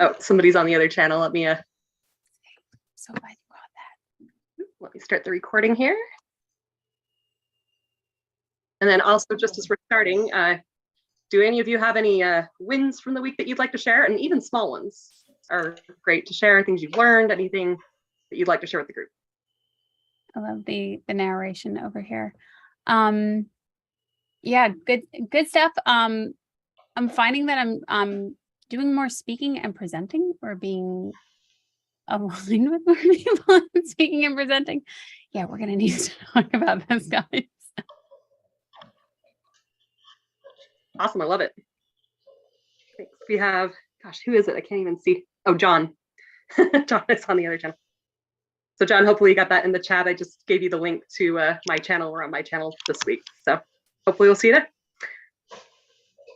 Oh, somebody's on the other channel. Let me So glad you got that. let me start the recording here. And then also, just as we're starting, do any of you have any wins from the week that you'd like to share? And even small ones are great to share, things you've learned, anything that you'd like to share with the group. I love the narration over here. Yeah, good stuff. I'm finding that I'm doing more speaking and presenting, or being aligned with more people and speaking and presenting. Yeah, we're gonna need to talk about this, guys. Awesome, I love it. Thanks. We have, gosh, who is it? I can't even see. Oh, John. John is on the other channel. So John, hopefully you got that in the chat. I just gave you the link to my channel. We're on my channel this week. So hopefully we'll see you there.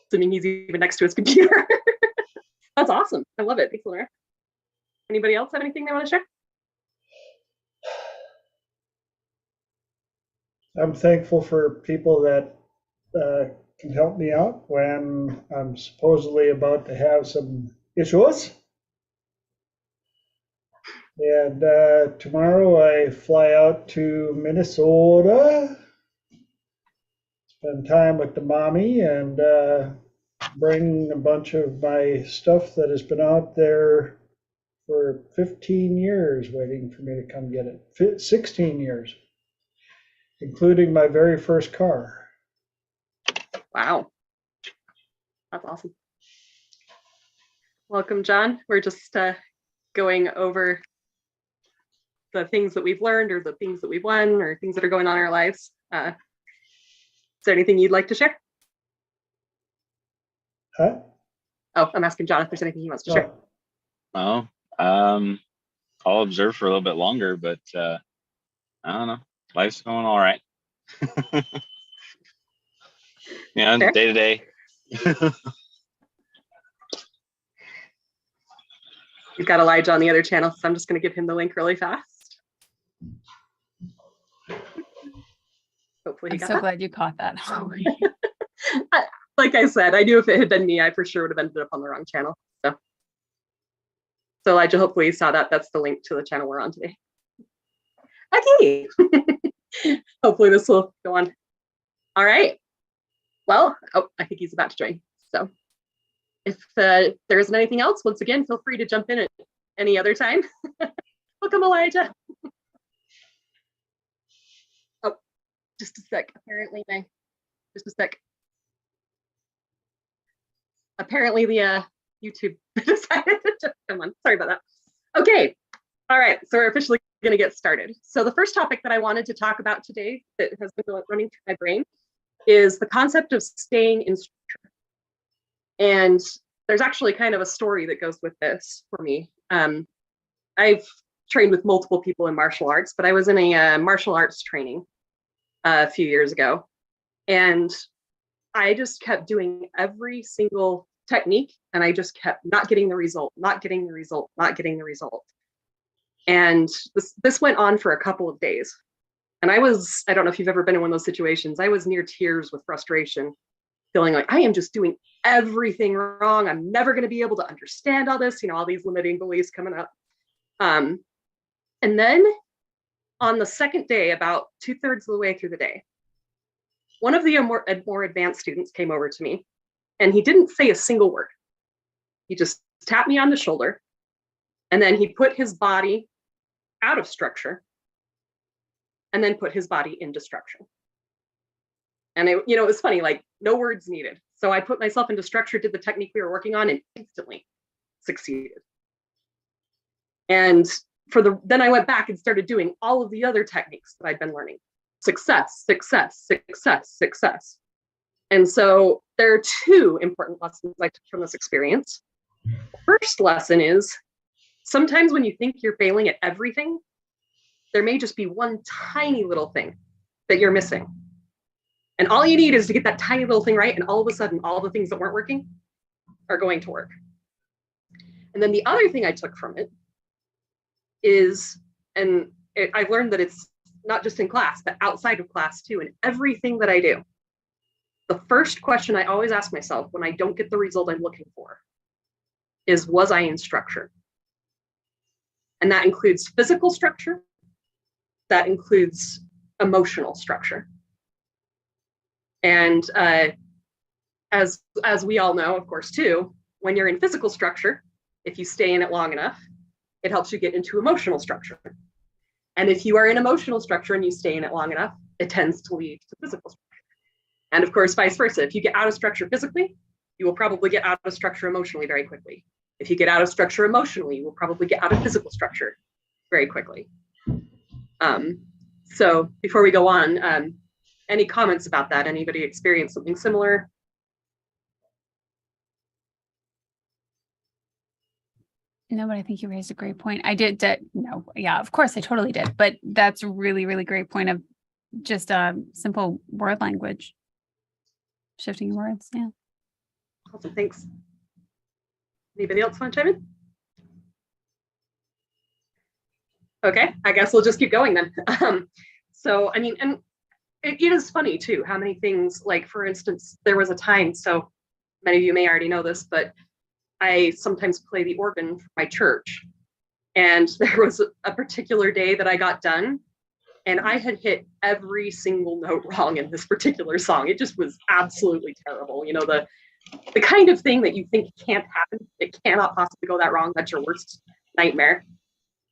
Assuming he's even next to his computer. That's awesome. I love it. Thanks, Laura. Anybody else have anything they want to share? I'm thankful for people that can help me out when I'm supposedly about to have some issues. And tomorrow I fly out to Minnesota, spend time with the mommy, and bring a bunch of my stuff that has been out there for 15 years waiting for me to come get it. 16 years, including my very first car. Wow. That's awesome. Welcome, John. We're just going over the things that we've learned, or the things that we've won, or things that are going on in our lives. Is there anything you'd like to share? Huh? Oh, I'm asking John if there's anything he wants to share. Oh, I'll observe for a little bit longer, but I don't know. Life's going all right. Yeah, Fair. day to day. We've got Elijah on the other channel, so I'm just going to give him the link really fast. Hopefully he I'm got so that. glad you caught that. Like I said, I knew if it had been me, I for sure would have ended up on the wrong channel. So Elijah, hopefully you saw that. That's the link to the channel we're on today. Okay. Hopefully this will go on. All right. Well, I think he's about to join. So if there isn't anything else, once again, feel free to jump in at any other time. Welcome, Elijah. Oh, just a sec. Apparently, just a sec. Apparently the YouTube decided to just come on. Sorry about that. Okay. All right. So we're officially going to get started. So the first topic that I wanted to talk about today that has been running through my brain is the concept of staying in structure. And there's actually kind of a story that goes with this for me. I've trained with multiple people in martial arts, but I was in a martial arts training a few years ago. And I just kept doing every single technique, and I just kept not getting the result, not getting the result, not getting the result. And this went on for a couple of days. And I don't know if you've ever been in one of those situations, I was near tears with frustration, feeling like I am just doing everything wrong. I'm never going to be able to understand all this, all these limiting beliefs coming up. And then on the second day, about 2/3 of the way through the day, one of the more advanced students came over to me, and he didn't say a single word. He just tapped me on the shoulder, and then he put his body out of structure, and then put his body into structure. And it was funny, like no words needed. So I put myself into structure, did the technique we were working on, and instantly succeeded. And then I went back and started doing all of the other techniques that I'd been learning. Success, success, success, success. And so there are two important lessons I took from this experience. First lesson is, sometimes when you think you're failing at everything, there may just be one tiny little thing that you're missing. And all you need is to get that tiny little thing right, and all of a sudden, all the things that weren't working are going to work. And then the other thing I took from it is, I've learned that it's not just in class, but outside of class too, and everything that I do. The first question I always ask myself when I don't get the result I'm looking for is, was I in structure? And that includes physical structure, that includes emotional structure. And as we all know, of course, too, when you're in physical structure, if you stay in it long enough, it helps you get into emotional structure. And if you are in emotional structure and you stay in it long enough, it tends to lead to physical structure. And of course, vice versa. If you get out of structure physically, you will probably get out of structure emotionally very quickly. If you get out of structure emotionally, you will probably get out of physical structure very quickly. So before we go on, any comments about that? Anybody experience something similar? No, but I think you raised a great point. I did. No, yeah, of course, I totally did. But that's a really, really great point of just simple word language, shifting words. Yeah. Awesome, thanks. Anybody else want to chime in? Okay, I guess we'll just keep going then. So, I mean, and it is funny too, how many things, like for instance, there was a time, so many of you may already know this, but I sometimes play the organ for my church. And there was a particular day that I got done and I had hit every single note wrong in this particular song. It just was absolutely terrible. You know, the kind of thing that you think can't happen, it cannot possibly go that wrong. That's your worst nightmare.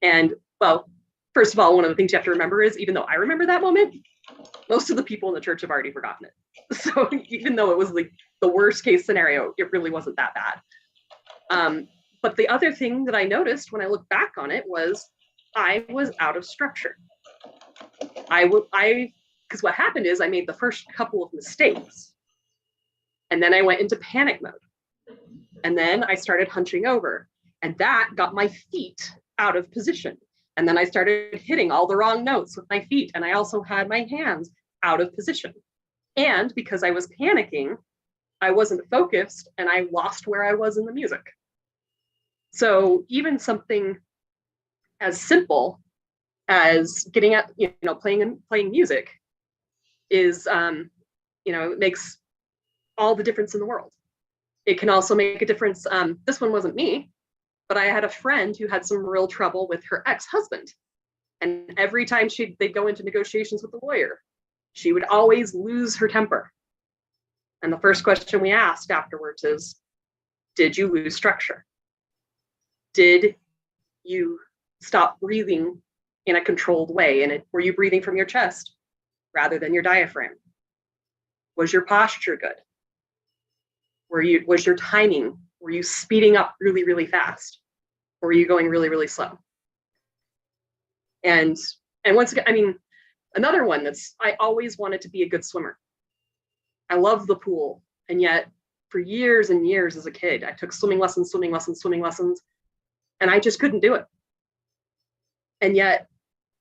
And well, first of all, one of the things you have to remember is, even though I remember that moment, most of the people in the church have already forgotten it. So even though it was like the worst case scenario, it really wasn't that bad. But the other thing that I noticed when I look back on it was I was out of structure. Because what happened is I made the first couple of mistakes and then I went into panic mode. And then I started hunching over and that got my feet out of position. And then I started hitting all the wrong notes with my feet. And I also had my hands out of position. And because I was panicking, I wasn't focused and I lost where I was in the music. So even something as simple as getting at, playing music is, it makes all the difference in the world. It can also make a difference. This one wasn't me, but I had a friend who had some real trouble with her ex-husband. And every time they'd go into negotiations with the lawyer, she would always lose her temper. And the first question we asked afterwards is, did you lose structure? Did you stop breathing in a controlled way? And were you breathing from your chest rather than your diaphragm? Was your posture good? Was your timing? Were you speeding up really, really fast? Or were you going really, really slow? And once again, I mean, another one I always wanted to be a good swimmer. I love the pool. And yet for years and years as a kid, I took swimming lessons. And I just couldn't do it. And yet,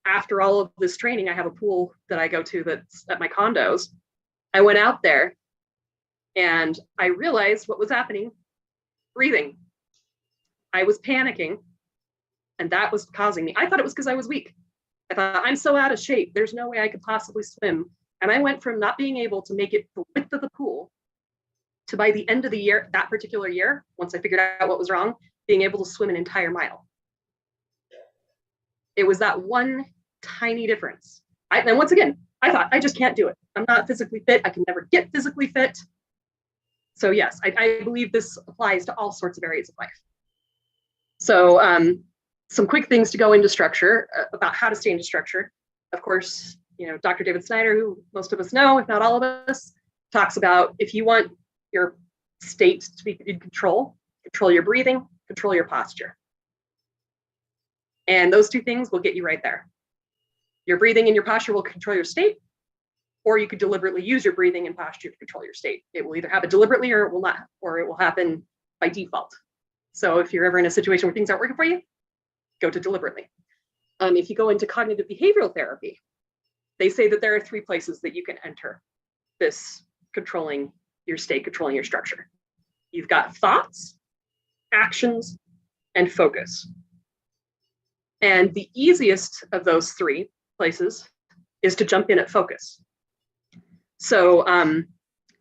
after all of this training, I have a pool that I go to that's at my condos. I went out there and I realized what was happening. Breathing. I was panicking and that was causing me. I thought it was because I was weak. I thought, I'm so out of shape. There's no way I could possibly swim. And I went from not being able to make it the width of the pool to, by the end of the year, that particular year, once I figured out what was wrong, being able to swim an entire mile. It was that one tiny difference. And once again, I thought, I just can't do it. I'm not physically fit. I can never get physically fit. So yes, I believe this applies to all sorts of areas of life. So some quick things to go into structure, about how to stay into structure. Of course, Dr. David Snyder, who most of us know, if not all of us, talks about if you want your state to be in control your breathing, control your posture. And those two things will get you right there. Your breathing and your posture will control your state, or you could deliberately use your breathing and posture to control your state. It will either happen deliberately or it will not, or it will happen by default. So if you're ever in a situation where things aren't working for you, go to deliberately. If you go into cognitive behavioral therapy, they say that there are 3 places that you can enter this controlling your state, controlling your structure. You've got thoughts, actions, and focus. And the easiest of those 3 places is to jump in at focus. So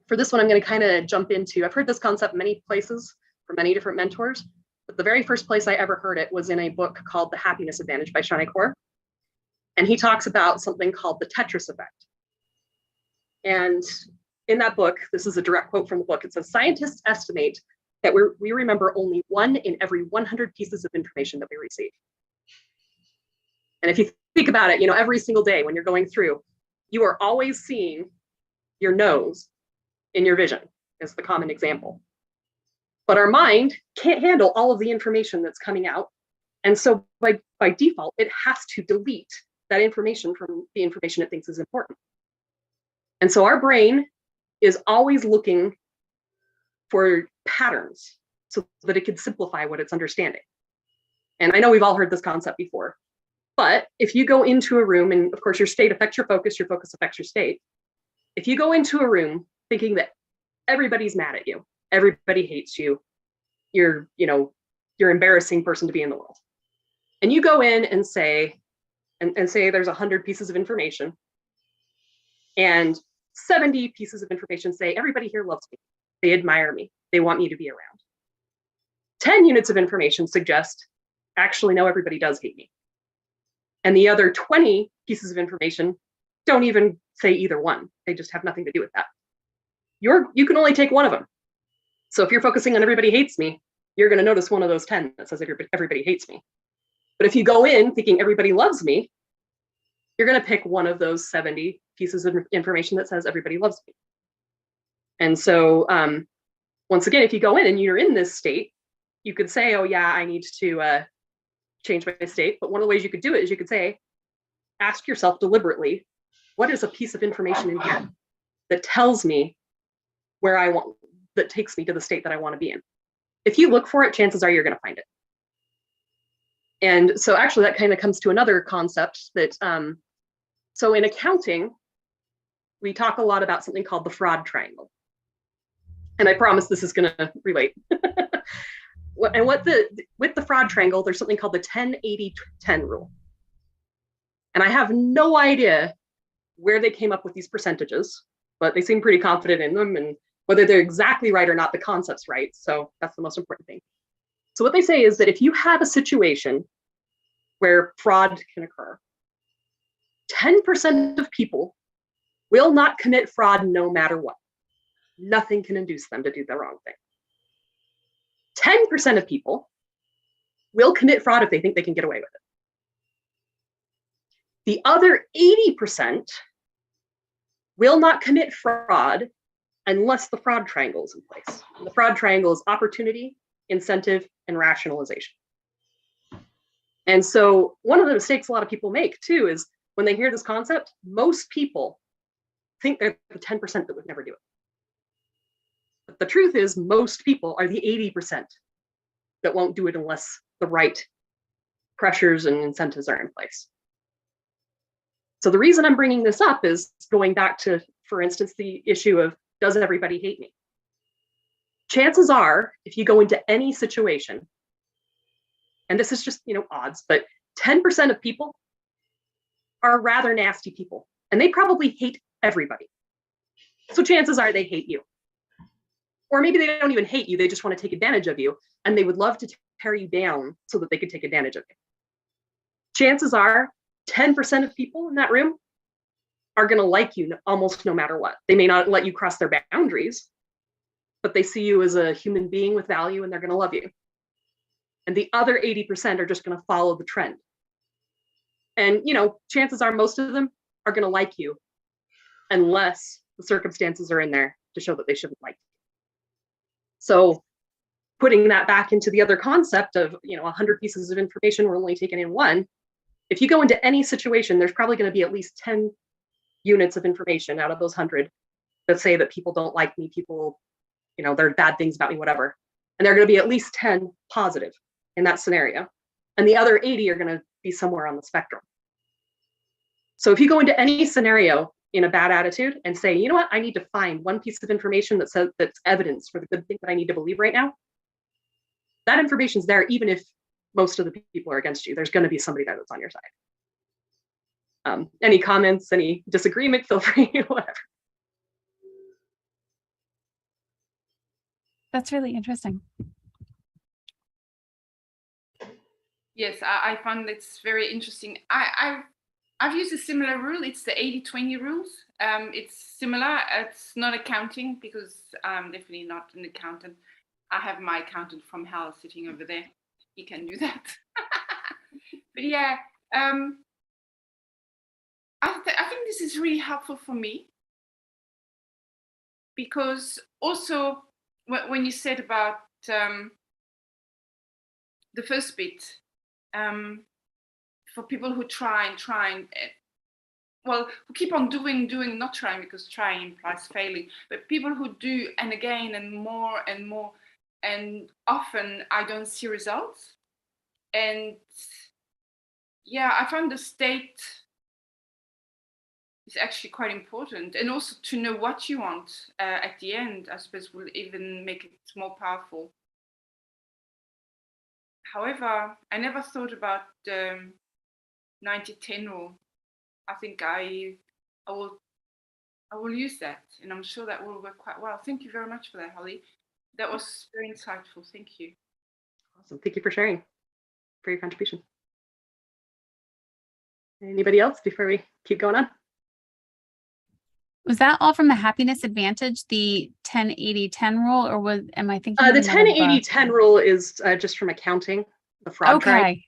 for this one, I'm going to kind of jump into, I've heard this concept many places from many different mentors, But the very first place I ever heard it was in a book called The Happiness Advantage by Shawnee Core. And he talks about something called the Tetris effect. And in that book, this is a direct quote from the book, it says, scientists estimate that we remember only 1 in every 100 pieces of information that we receive. And if you think about it, every single day when you're going through, you are always seeing your nose in your vision, is the common example. But our mind can't handle all of the information that's coming out. And so by default, it has to delete that information from the information it thinks is important. And so our brain is always looking for patterns so that it can simplify what it's understanding. And I know we've all heard this concept before, but if you go into a room, and of course your state affects your focus affects your state. If you go into a room thinking that everybody's mad at you, everybody hates you, you're embarrassing person to be in the world. And you go in and say there's 100 pieces of information, and 70 pieces of information say everybody here loves me, they admire me, they want me to be around. 10 units of information suggest, actually, no, everybody does hate me. And the other 20 pieces of information don't even say either one. They just have nothing to do with that. You can only take one of them. So if you're focusing on everybody hates me, you're going to notice one of those 10 that says everybody hates me. But if you go in thinking everybody loves me, you're going to pick one of those 70 pieces of information that says everybody loves me. And so once again, if you go in and you're in this state, you could say, oh yeah, I need to change my state. But one of the ways you could do it is you could say, ask yourself deliberately, what is a piece of information in here that tells me that takes me to the state that I want to be in? If you look for it, chances are you're going to find it. And so actually that kind of comes to another concept that, so in accounting, we talk a lot about something called the fraud triangle. And I promise this is going to relate. And with the fraud triangle, there's something called the 10-80-10 rule. And I have no idea where they came up with these percentages, but they seem pretty confident in them, and whether they're exactly right or not, the concept's right. So that's the most important thing. So what they say is that if you have a situation where fraud can occur, 10% of people will not commit fraud no matter what. Nothing can induce them to do the wrong thing. 10% of people will commit fraud if they think they can get away with it. The other 80% will not commit fraud unless the fraud triangle is in place. And the fraud triangle is opportunity, incentive, and rationalization. And so one of the mistakes a lot of people make too is when they hear this concept, most people think they're the 10% that would never do it. But the truth is most people are the 80% that won't do it unless the right pressures and incentives are in place. So the reason I'm bringing this up is going back to, for instance, the issue of, does everybody hate me? Chances are, if you go into any situation, and this is just, odds, but 10% of people are rather nasty people, and they probably hate everybody. So chances are they hate you. Or maybe they don't even hate you, they just want to take advantage of you, and they would love to tear you down so that they could take advantage of you. Chances are 10% of people in that room are going to like you almost no matter what. They may not let you cross their boundaries, but they see you as a human being with value, and they're going to love you. And the other 80% are just going to follow the trend. And, chances are most of them are going to like you unless the circumstances are in there to show that they shouldn't like you. So putting that back into the other concept of, 100 pieces of information, we're only taking in one. If you go into any situation, there's probably going to be at least 10 units of information out of those 100 that say that people don't like me, people, there are bad things about me, whatever. And there are going to be at least 10 positive in that scenario. And the other 80 are going to be somewhere on the spectrum. So if you go into any scenario in a bad attitude and say, you know what, I need to find one piece of information that says that's evidence for the good thing that I need to believe right now, that information's there, even if most of the people are against you. There's going to be somebody there that's on your side. Any comments, any disagreement, feel free, whatever. That's really interesting. Yes, I found it's very interesting. I've used a similar rule. It's the 80-20 rules. It's similar. It's not accounting because I'm definitely not an accountant. I have my accountant from hell sitting over there. He can do that. But yeah, I think this is really helpful for me, because also when you said about the first bit, for people who try and well, who keep on doing, not trying, because trying implies failing, but people who do, and again, and more, and often I don't see results. And yeah, I found the state is actually quite important, and also to know what you want at the end, I suppose, will even make it more powerful. However, I never thought about the 90-10 rule. I think I will use that, and I'm sure that will work quite well. Thank you very much for that, Holly. That was very insightful. Thank you. Awesome. Thank you for sharing, for your contribution. Anybody else before we keep going on? Was that all from the Happiness Advantage, the 10-80-10 rule, or am I thinking? The 10-80-10 rule is just from accounting, the fraud triangle.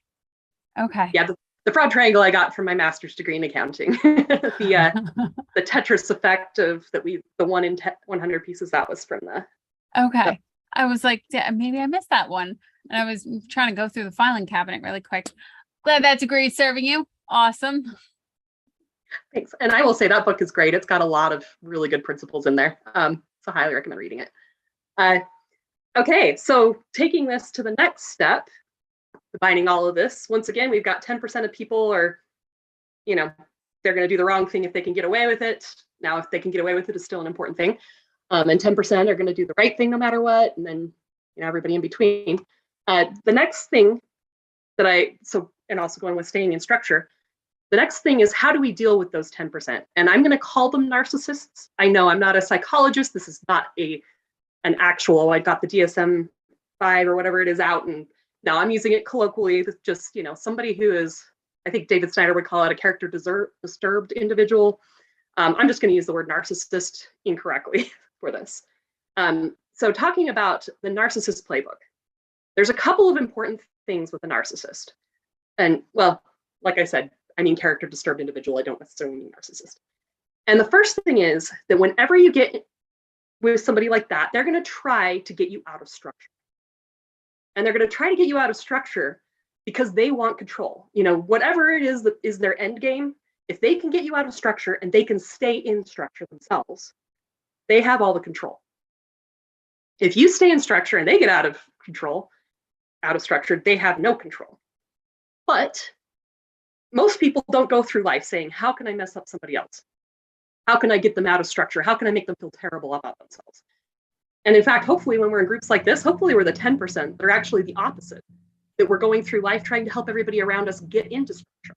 Okay. Yeah, the fraud triangle I got from my master's degree in accounting. the Tetris effect of the 1 in 100 pieces, that was from the. Okay. I was like, yeah, maybe I missed that one. And I was trying to go through the filing cabinet really quick. Glad that degree is serving you. Awesome. Thanks. And I will say that book is great. It's got a lot of really good principles in there. So I highly recommend reading it. Okay, so taking this to the next step, combining all of this, once again, we've got 10% of people are, they're going to do the wrong thing if they can get away with it. Now, if they can get away with it is still an important thing. And 10% are going to do the right thing no matter what. And then, everybody in between. The next thing and also going with staying in structure, the next thing is, how do we deal with those 10%? And I'm going to call them narcissists. I know I'm not a psychologist. This is not an actual, I got the DSM-5 or whatever it is out, and now I'm using it colloquially. It's just, somebody who is, I think David Snyder would call it a character disturbed individual. I'm just going to use the word narcissist incorrectly for this. So talking about the narcissist playbook, there's a couple of important things with a narcissist. And well, like I said, I mean character disturbed individual. I don't necessarily mean narcissist. And the first thing is that whenever you get with somebody like that, they're going to try to get you out of structure. And they're going to try to get you out of structure because they want control. Whatever it is that is their end game, if they can get you out of structure and they can stay in structure themselves, they have all the control. If you stay in structure and they get out of control, out of structure, they have no control. But most people don't go through life saying, how can I mess up somebody else? How can I get them out of structure? How can I make them feel terrible about themselves? And in fact, hopefully when we're in groups like this, hopefully we're the 10%. They're actually the opposite, that we're going through life trying to help everybody around us get into structure.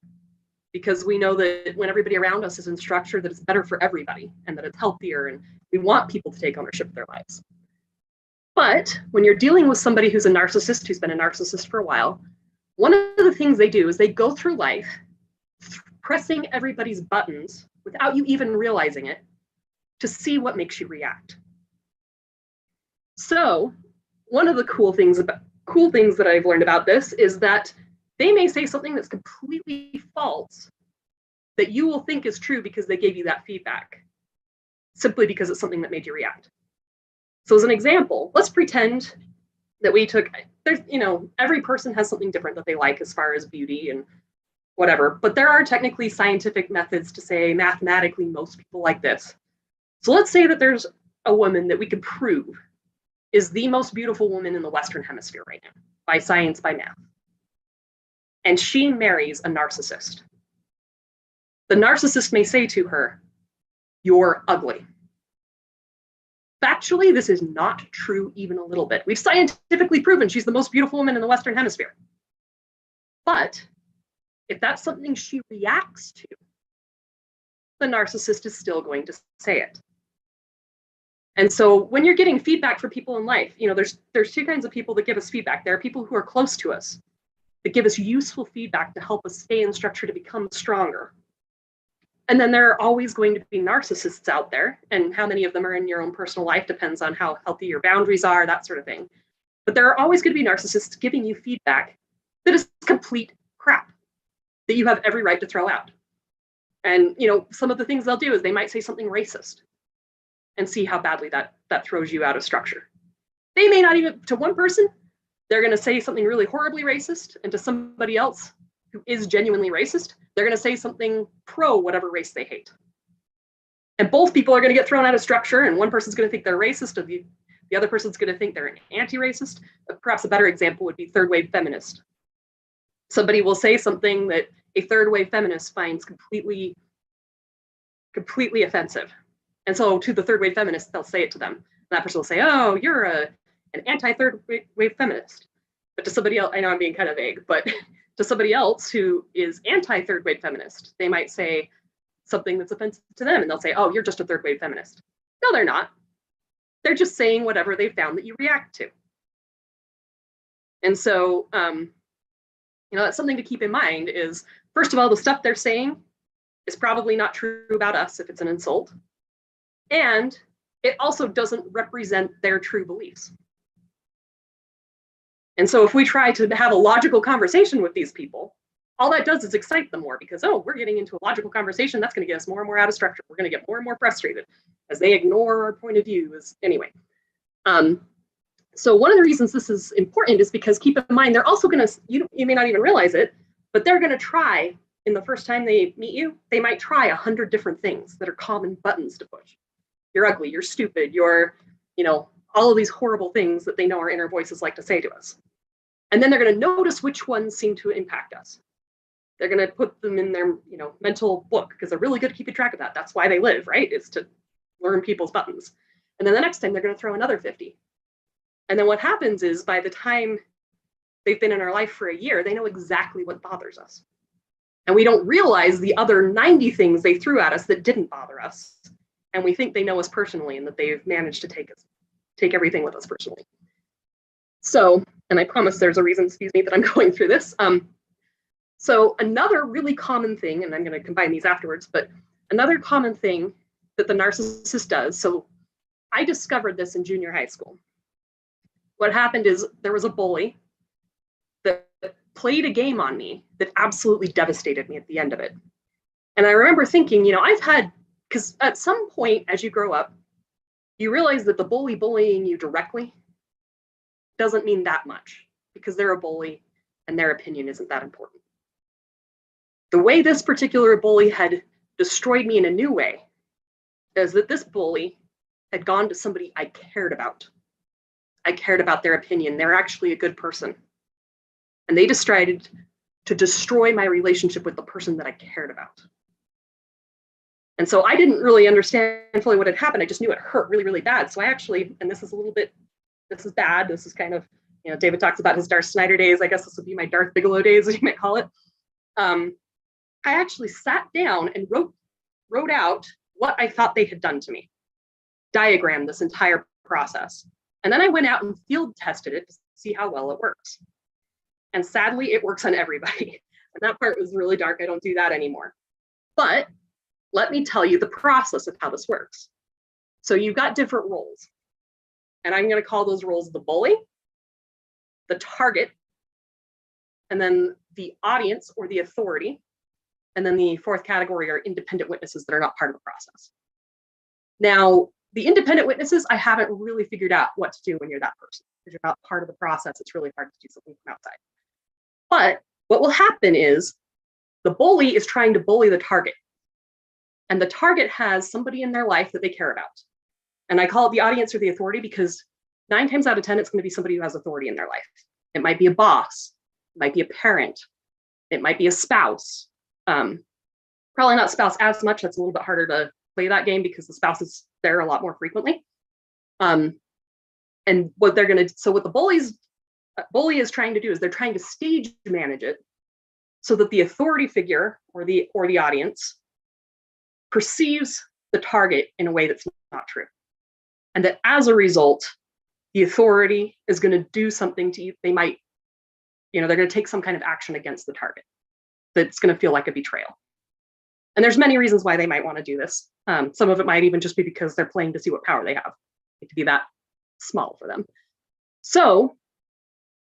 Because we know that when everybody around us is in structure, that it's better for everybody and that it's healthier, and we want people to take ownership of their lives. But when you're dealing with somebody who's a narcissist, who's been a narcissist for a while, one of the things they do is they go through life pressing everybody's buttons without you even realizing it to see what makes you react. So one of the cool things that I've learned about this is that they may say something that's completely false that you will think is true because they gave you that feedback, simply because it's something that made you react. So as an example, let's pretend that every person has something different that they like as far as beauty and whatever, but there are technically scientific methods to say mathematically most people like this. So let's say that there's a woman that we can prove is the most beautiful woman in the Western Hemisphere right now, by science, by math. And she marries a narcissist. The narcissist may say to her, "You're ugly." Factually, this is not true even a little bit. We've scientifically proven she's the most beautiful woman in the Western Hemisphere. But if that's something she reacts to, the narcissist is still going to say it. And so when you're getting feedback from people in life, there's two kinds of people that give us feedback. There are people who are close to us, that give us useful feedback to help us stay in structure to become stronger. And then there are always going to be narcissists out there, and how many of them are in your own personal life depends on how healthy your boundaries are, that sort of thing. But there are always going to be narcissists giving you feedback that is complete crap that you have every right to throw out. And some of the things they'll do is they might say something racist and see how badly that throws you out of structure. They may not even, to one person, they're going to say something really horribly racist, and to somebody else who is genuinely racist, they're going to say something pro whatever race they hate. And both people are going to get thrown out of structure, and one person's going to think they're racist, or the other person's going to think they're an anti-racist. Perhaps a better example would be third wave feminist. Somebody will say something that a third wave feminist finds completely offensive. And so to the third wave feminist, they'll say it to them. And that person will say, oh, you're an anti-third wave feminist. But to somebody else, I know I'm being kind of vague, but to somebody else who is anti-third wave feminist, they might say something that's offensive to them, and they'll say, oh, you're just a third wave feminist. No, they're not. They're just saying whatever they found that you react to. And so, that's something to keep in mind is, first of all, the stuff they're saying is probably not true about us if it's an insult. And it also doesn't represent their true beliefs. And so if we try to have a logical conversation with these people, all that does is excite them more because, oh, we're getting into a logical conversation. That's going to get us more and more out of structure. We're going to get more and more frustrated as they ignore our point of view. Anyway. So one of the reasons this is important is because, keep in mind, they're also going to, you may not even realize it, but they're going to try, in the first time they meet you, they might try 100 different things that are common buttons to push. You're ugly, you're stupid, you're, all of these horrible things that they know our inner voices like to say to us. And then they're going to notice which ones seem to impact us. They're going to put them in their, mental book, because they're really good at keeping track of that. That's why they live, right? Is to learn people's buttons. And then the next time they're going to throw another 50. And then what happens is, by the time they've been in our life for a year, they know exactly what bothers us. And we don't realize the other 90 things they threw at us that didn't bother us. And we think they know us personally and that they've managed to take everything with us personally. So, and I promise there's a reason, that I'm going through this. So another really common thing, and I'm going to combine these afterwards, but another common thing that the narcissist does, so I discovered this in junior high school. What happened is there was a bully that played a game on me that absolutely devastated me at the end of it. And I remember thinking, because at some point as you grow up, you realize that the bully bullying you directly doesn't mean that much, because they're a bully and their opinion isn't that important. The way this particular bully had destroyed me in a new way is that this bully had gone to somebody I cared about. I cared about their opinion. They're actually a good person. And they decided to destroy my relationship with the person that I cared about. And so I didn't really understand fully what had happened. I just knew it hurt really, really bad. So I actually, and this is bad. This is kind of, David talks about his Darth Snyder days. I guess this would be my Darth Bigelow days, as you might call it. I actually sat down and wrote out what I thought they had done to me, diagrammed this entire process. And then I went out and field tested it to see how well it works. And sadly, it works on everybody. And that part was really dark. I don't do that anymore. But let me tell you the process of how this works. So you've got different roles. And I'm going to call those roles the bully, the target, and then the audience or the authority. And then the fourth category are independent witnesses that are not part of the process. Now, the independent witnesses, I haven't really figured out what to do when you're that person. Because you're not part of the process, it's really hard to do something from outside. But what will happen is the bully is trying to bully the target. And the target has somebody in their life that they care about. And I call it the audience or the authority because 9 times out of 10, it's going to be somebody who has authority in their life. It might be a boss, it might be a parent, it might be a spouse. Probably not spouse as much. That's a little bit harder to play that game because the spouse is there a lot more frequently. And what they're going to, so what the bully is trying to do is they're trying to stage manage it so that the authority figure or the audience perceives the target in a way that's not true. And that as a result, the authority is going to do something to you. They might they're going to take some kind of action against the target that's going to feel like a betrayal. And there's many reasons why they might want to do this. Some of it might even just be because they're playing to see what power they have. It could be that small for them. So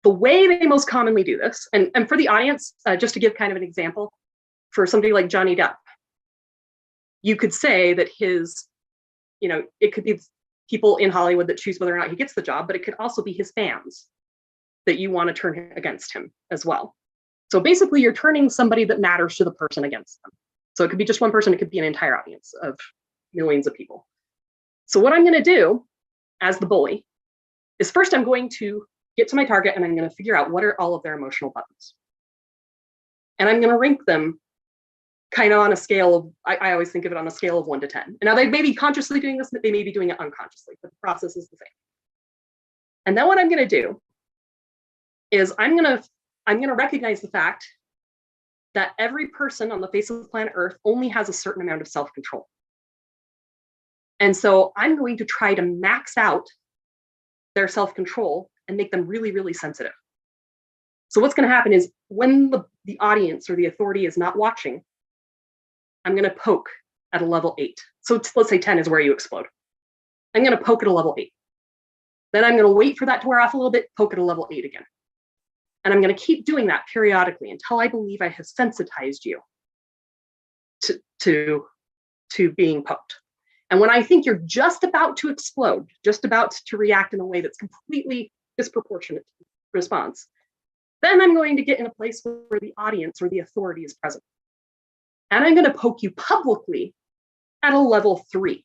the way they most commonly do this, and for the audience, just to give kind of an example, for somebody like Johnny Depp, you could say that it could be people in Hollywood that choose whether or not he gets the job, but it could also be his fans that you want to turn against him as well. So basically, you're turning somebody that matters to the person against them. So it could be just one person, it could be an entire audience of millions of people. So what I'm going to do as the bully is first I'm going to get to my target and I'm going to figure out what are all of their emotional buttons. And I'm going to rank them kind of on a scale of, I always think of it on a scale of 1 to 10. And now they may be consciously doing this, but they may be doing it unconsciously, but the process is the same. And then what I'm going to do is I'm going to recognize the fact that every person on the face of planet Earth only has a certain amount of self-control. And so I'm going to try to max out their self-control and make them really, really sensitive. So what's going to happen is when the audience or the authority is not watching, I'm going to poke at a level 8. So let's say 10 is where you explode. I'm going to poke at a level 8. Then I'm going to wait for that to wear off a little bit, poke at a level 8 again. And I'm going to keep doing that periodically until I believe I have sensitized you to being poked. And when I think you're just about to explode, just about to react in a way that's completely disproportionate response, then I'm going to get in a place where the audience or the authority is present. And I'm going to poke you publicly at a level 3.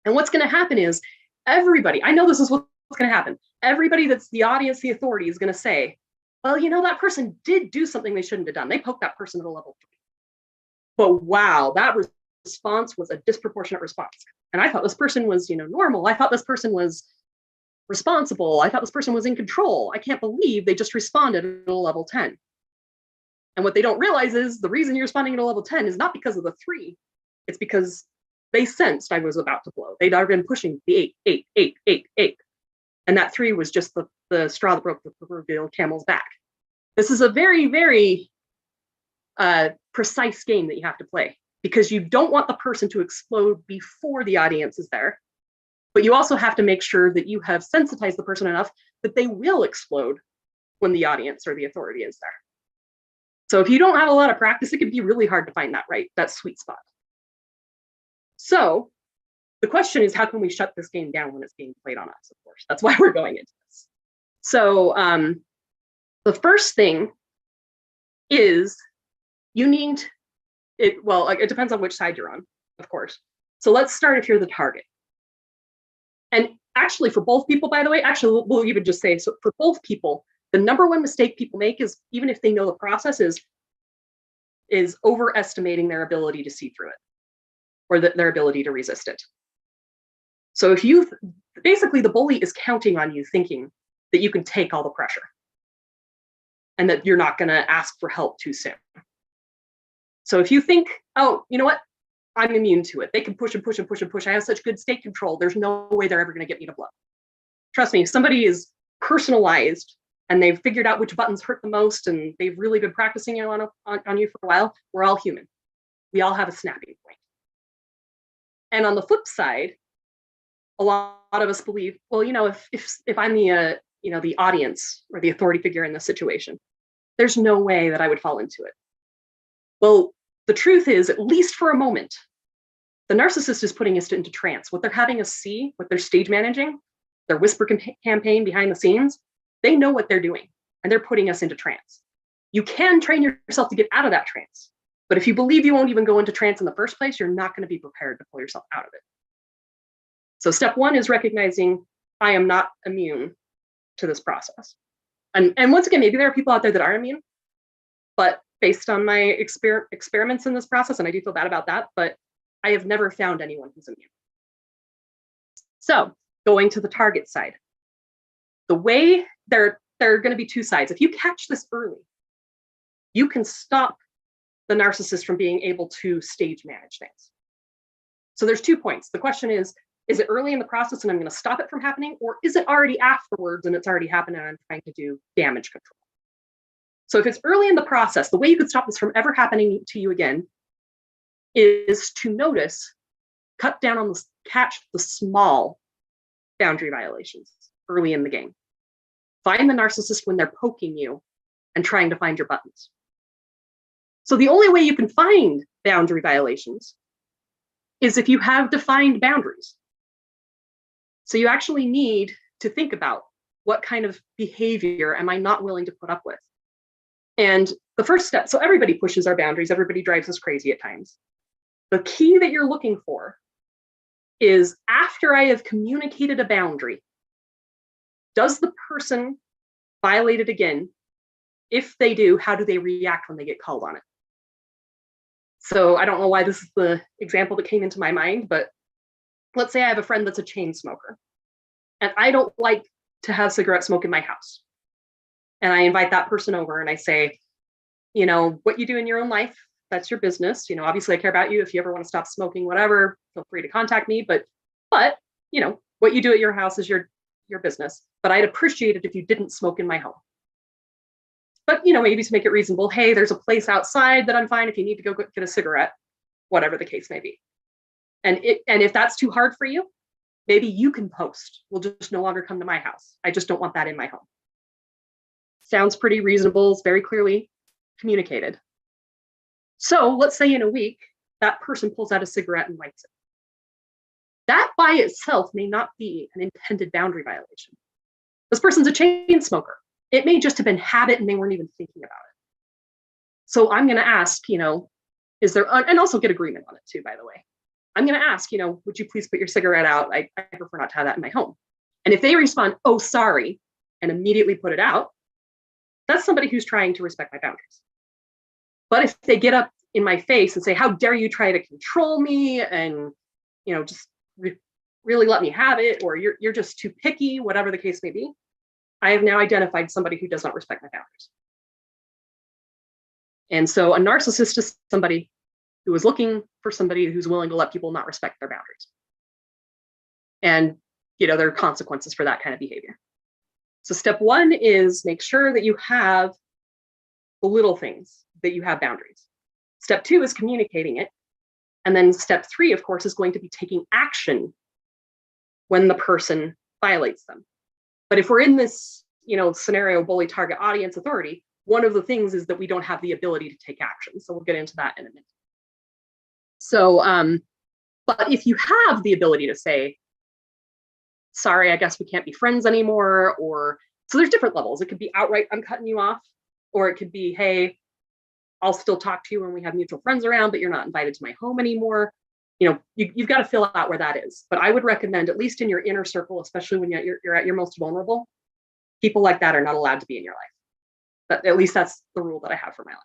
And what's going to happen is everybody, I know this is what's going to happen. Everybody that's the audience, the authority is going to say, well, that person did do something they shouldn't have done. They poked that person at a level 3. But wow, that response was a disproportionate response. And I thought this person was, normal. I thought this person was responsible. I thought this person was in control. I can't believe they just responded at a level 10. And what they don't realize is the reason you're responding at a level 10 is not because of the 3. It's because they sensed I was about to blow. They'd already been pushing the 8. And that 3 was just the straw that broke the proverbial camel's back. This is a very, very precise game that you have to play because you don't want the person to explode before the audience is there. But you also have to make sure that you have sensitized the person enough that they will explode when the audience or the authority is there. So if you don't have a lot of practice, it can be really hard to find that sweet spot. So the question is, how can we shut this game down when it's being played on us, of course? That's why we're going into this. So the first thing is you need it. Well, it depends on which side you're on, of course. So let's start if you're the target. And actually for both people, by the way, we'll even just say, so for both people, the number one mistake people make is, even if they know the process, is overestimating their ability to see through it or their ability to resist it. So if basically the bully is counting on you thinking that you can take all the pressure and that you're not going to ask for help too soon. So if you think, oh, you know what? I'm immune to it. They can push and push and push and push. I have such good state control. There's no way they're ever going to get me to blow. Trust me, if somebody is personalized and they've figured out which buttons hurt the most and they've really been practicing on you for a while, we're all human. We all have a snapping point. And on the flip side, a lot of us believe, well, if I'm the audience or the authority figure in this situation, there's no way that I would fall into it. Well, the truth is, at least for a moment, the narcissist is putting us into trance. What they're having us see, what they're stage managing, their whisper campaign behind the scenes, they know what they're doing, and they're putting us into trance. You can train yourself to get out of that trance, but if you believe you won't even go into trance in the first place, you're not going to be prepared to pull yourself out of it. So step 1 is recognizing I am not immune to this process. And once again, maybe there are people out there that are immune, but based on my experiments in this process, and I do feel bad about that, but I have never found anyone who's immune. So going to the target side, the way there are going to be 2 sides. If you catch this early, you can stop the narcissist from being able to stage manage things. So there's 2 points. The question is it early in the process and I'm going to stop it from happening, or is it already afterwards and it's already happened and I'm trying to do damage control? So if it's early in the process, the way you could stop this from ever happening to you again is to notice, cut down on the, catch the small boundary violations early in the game. Find the narcissist when they're poking you and trying to find your buttons. So the only way you can find boundary violations is if you have defined boundaries. So you actually need to think about what kind of behavior am I not willing to put up with? And the first step, so everybody pushes our boundaries, everybody drives us crazy at times. The key that you're looking for is, after I have communicated a boundary, does the person violate it again? If they do, how do they react when they get called on it? So I don't know why this is the example that came into my mind, but let's say I have a friend that's a chain smoker, and I don't like to have cigarette smoke in my house. And I invite that person over and I say, you know, what you do in your own life, that's your business. You know, obviously I care about you. If you ever want to stop smoking, whatever, feel free to contact me. But you know, what you do at your house is your business. But I'd appreciate it if you didn't smoke in my home. But, you know, maybe to make it reasonable, hey, there's a place outside that I'm fine if you need to go get a cigarette, whatever the case may be. And if that's too hard for you, maybe you can post. We'll just no longer come to my house. I just don't want that in my home. Sounds pretty reasonable. It's very clearly communicated. So let's say in a week, that person pulls out a cigarette and lights it. That by itself may not be an intended boundary violation. This person's a chain smoker. It may just have been habit and they weren't even thinking about it. So I'm going to ask, you know, is there, and also get agreement on it too, by the way. I'm going to ask, you know, would you please put your cigarette out? I prefer not to have that in my home. And if they respond, oh, sorry, and immediately put it out, that's somebody who's trying to respect my boundaries. But if they get up in my face and say, how dare you try to control me, and, you know, just really let me have it, or you're just too picky, whatever the case may be, I have now identified somebody who does not respect my boundaries. And so a narcissist is somebody who is looking for somebody who's willing to let people not respect their boundaries. And, you know, there are consequences for that kind of behavior. So step one is make sure that you have the little things, that you have boundaries. Step two is communicating it. And then step three, of course, is going to be taking action when the person violates them. But if we're in this, you know, scenario, bully, target, audience, authority, one of the things is that we don't have the ability to take action. So we'll get into that in a minute. So, but if you have the ability to say, sorry, I guess we can't be friends anymore, or, so there's different levels. It could be outright, I'm cutting you off, or it could be, hey, I'll still talk to you when we have mutual friends around, but you're not invited to my home anymore. You know, you've got to fill out where that is. But I would recommend, at least in your inner circle, especially when you're at your most vulnerable, people like that are not allowed to be in your life. But at least that's the rule that I have for my life.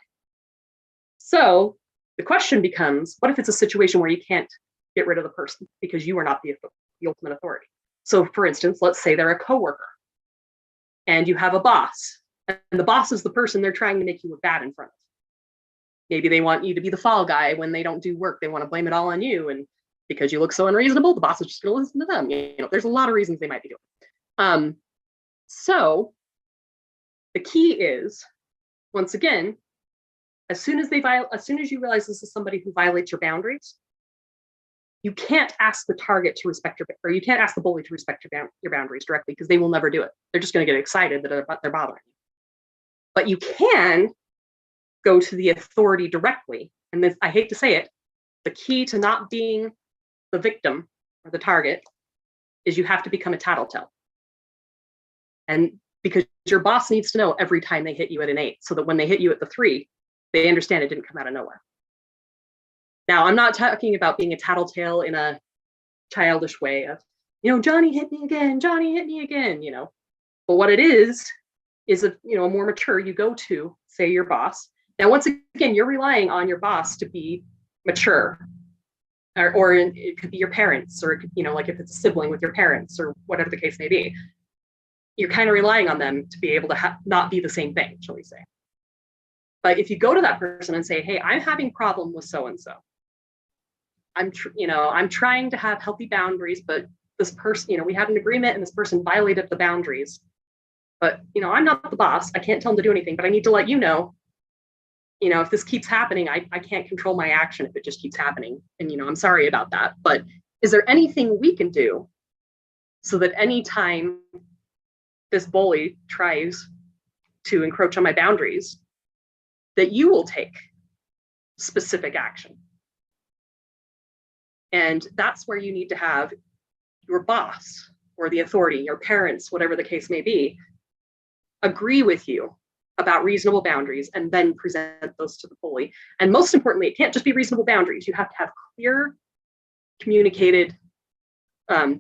So the question becomes, what if it's a situation where you can't get rid of the person because you are not the ultimate authority? So for instance, let's say they're a coworker and you have a boss, and the boss is the person they're trying to make you look bad in front of. Maybe they want you to be the fall guy when they don't do work. They want to blame it all on you. And because you look so unreasonable, the boss is just going to listen to them. You know, there's a lot of reasons they might be doing. So the key is, once again, as soon as you realize this is somebody who violates your boundaries, you can't ask the target to respect or you can't ask the bully to respect your boundaries directly, because they will never do it. They're just going to get excited that they're bothering you. But you can go to the authority directly. And this, I hate to say it, the key to not being the victim or the target is you have to become a tattletale. And because your boss needs to know every time they hit you at an 8, so that when they hit you at the 3, they understand it didn't come out of nowhere. Now, I'm not talking about being a tattletale in a childish way of, you know, Johnny hit me again, Johnny hit me again, you know. But what it is a, you know, a more mature, you go to, say, your boss. Now, once again, you're relying on your boss to be mature, or it could be your parents, or it could, you know, like if it's a sibling with your parents, or whatever the case may be. You're kind of relying on them to be able to not be the same thing, shall we say. But if you go to that person and say, hey, I'm having a problem with so-and-so. I'm trying to have healthy boundaries, but this person, you know, we had an agreement and this person violated the boundaries. but I'm not the boss. I can't tell them to do anything, but I need to let if this keeps happening, I can't control my action if it just keeps happening. And, I'm sorry about that. But is there anything we can do so that anytime this bully tries to encroach on my boundaries, that you will take specific action? And that's where you need to have your boss or the authority, your parents, whatever the case may be, agree with you about reasonable boundaries and then present those to the bully. And most importantly, it can't just be reasonable boundaries. You have to have clear, communicated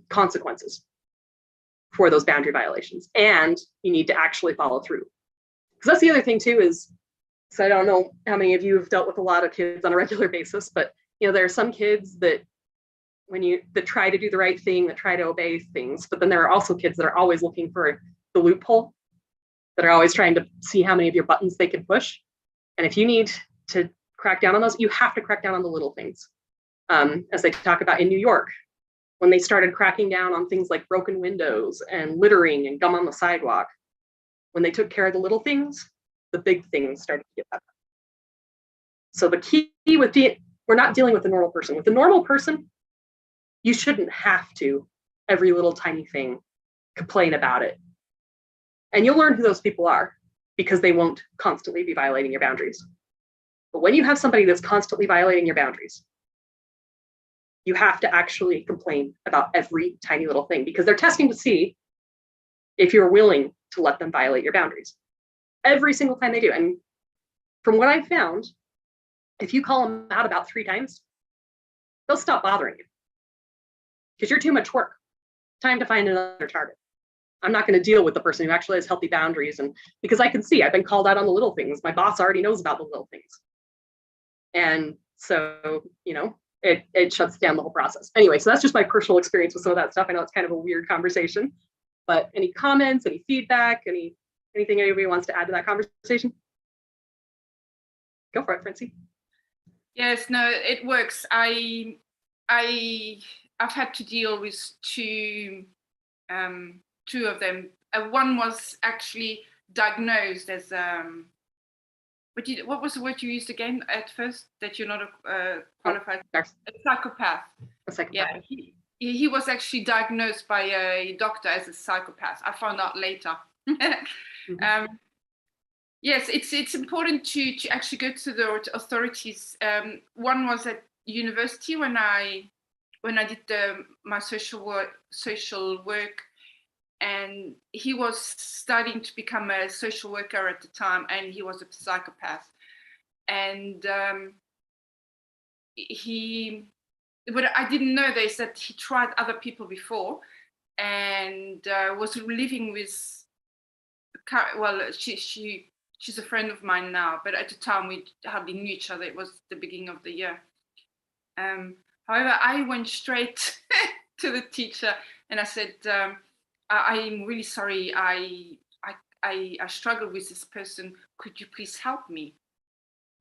consequences for those boundary violations. And you need to actually follow through. Because that's the other thing too is, so I don't know how many of you have dealt with a lot of kids on a regular basis, but there are some kids that that try to do the right thing, that try to obey things, but then there are also kids that are always looking for the loophole, that are always trying to see how many of your buttons they can push. And if you need to crack down on those, you have to crack down on the little things. As they talk about in New York, when they started cracking down on things like broken windows and littering and gum on the sidewalk, when they took care of the little things, the big things started to get better. So the key with we're not dealing with the normal person. With the normal person, you shouldn't have to, every little tiny thing, complain about it. And you'll learn who those people are because they won't constantly be violating your boundaries. But when you have somebody that's constantly violating your boundaries, you have to actually complain about every tiny little thing because they're testing to see if you're willing to let them violate your boundaries. Every single time they do. And from what I've found, if you call them out about 3 times, they'll stop bothering you because you're too much work. Time to find another target. I'm not going to deal with the person who actually has healthy boundaries. And because I can see I've been called out on the little things. My boss already knows about the little things. And so, it shuts down the whole process. Anyway, so that's just my personal experience with some of that stuff. I know it's kind of a weird conversation, but any comments, any feedback, anything anybody wants to add to that conversation? Go for it, Francie. Yes, no, it works. I've had to deal with two of them. One was actually diagnosed as what was the word you used again at first? That you're not a qualified a psychopath. A psychopath. Yeah, he was actually diagnosed by a doctor as a psychopath. I found out later. Mm-hmm. Yes, it's important to actually go to the authorities. One was at university when I did my social work, and he was studying to become a social worker at the time, and he was a psychopath. And but I didn't know this, that he tried other people before, and was living with. Well, she's a friend of mine now, but at the time we hardly knew each other. It was the beginning of the year. However, I went straight to the teacher and I said, I'm really sorry. I struggle with this person. Could you please help me?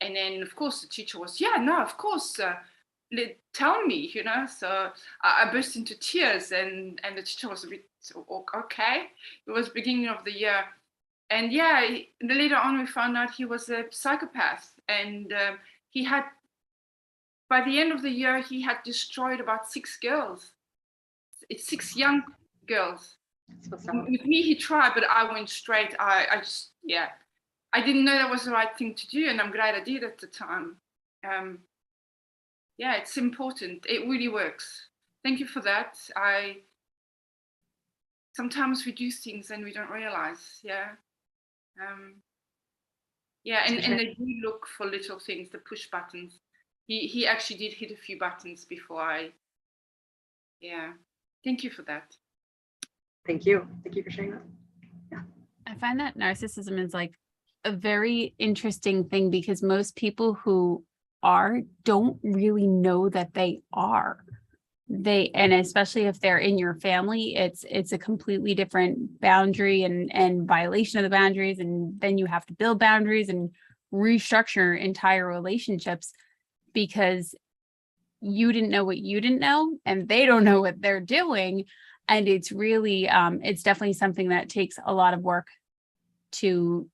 And then, of course, the teacher was, yeah, no, of course. Tell me, So I burst into tears, and the teacher was a bit okay. It was beginning of the year. And yeah, later on we found out he was a psychopath, and he had, by the end of the year, he had destroyed about 6 girls. It's 6 young girls. With me, he tried, but I went straight. I didn't know that was the right thing to do, and I'm glad I did at the time. Yeah, it's important. It really works. Thank you for that. Sometimes we do things and we don't realize. Yeah. And they do look for little things, the push buttons. He actually did hit a few buttons before Thank you for that. Thank you. Thank you for sharing that. Yeah. I find that narcissism is like a very interesting thing because most people who don't really know that they are. And especially if they're in your family, it's a completely different boundary and violation of the boundaries. And then you have to build boundaries and restructure entire relationships because you didn't know what you didn't know, and they don't know what they're doing. And it's really, it's definitely something that takes a lot of work to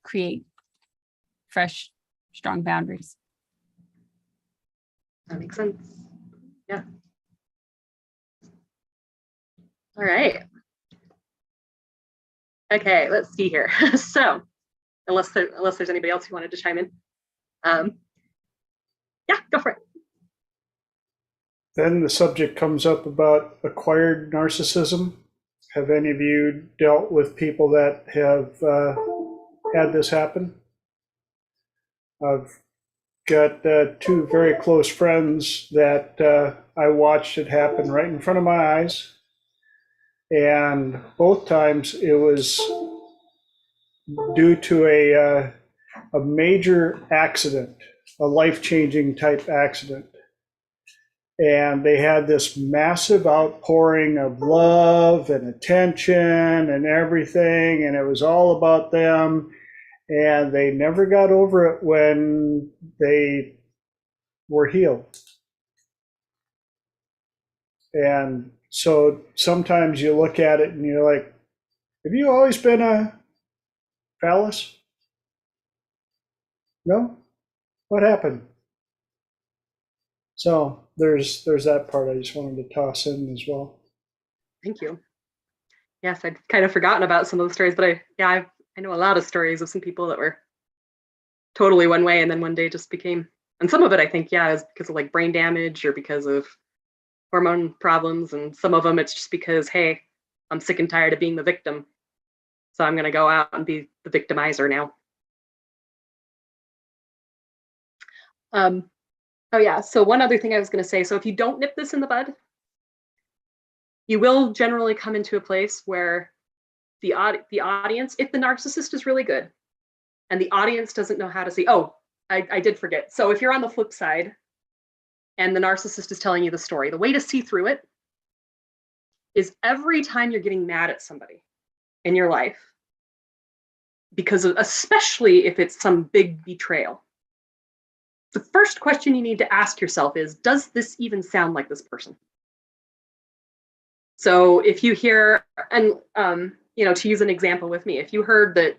create fresh, strong boundaries. That makes sense. Yeah. All right. Okay, let's see here. So, unless there's anybody else who wanted to chime in, yeah, go for it. Then the subject comes up about acquired narcissism. Have any of you dealt with people that have had this happen? I've got two very close friends that I watched it happen right in front of my eyes. And both times it was due to a major accident, a life-changing type accident. And they had this massive outpouring of love and attention and everything, and it was all about them. And they never got over it when they were healed. And so sometimes you look at it and you're like, have you always been a phallus? No? What happened? So there's that part I just wanted to toss in as well. Thank you. Yes, I'd kind of forgotten about some of the stories, but I know a lot of stories of some people that were totally one way and then one day just became, and some of it I think, yeah, is because of like brain damage or because of hormone problems, and some of them it's just because, hey, I'm sick and tired of being the victim, so I'm going to go out and be the victimizer now. Oh yeah, so one other thing I was going to say, so if you don't nip this in the bud, you will generally come into a place where the audience, if the narcissist is really good and the audience doesn't know how to see, oh, I did forget. So if you're on the flip side and the narcissist is telling you the story, the way to see through it is every time you're getting mad at somebody in your life, because especially if it's some big betrayal, the first question you need to ask yourself is, does this even sound like this person? So if you hear, and to use an example with me, if you heard that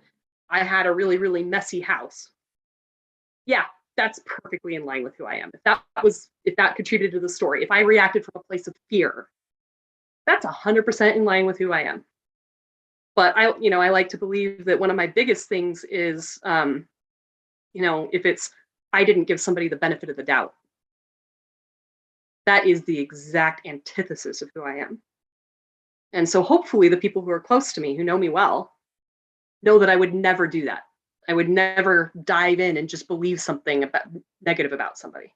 I had a really, really messy house, yeah, that's perfectly in line with who I am. If that contributed to the story, if I reacted from a place of fear, that's 100% in line with who I am. But I like to believe that one of my biggest things is, if it's, I didn't give somebody the benefit of the doubt. That is the exact antithesis of who I am. And so hopefully the people who are close to me, who know me well, know that I would never do that. I would never dive in and just believe something negative about somebody.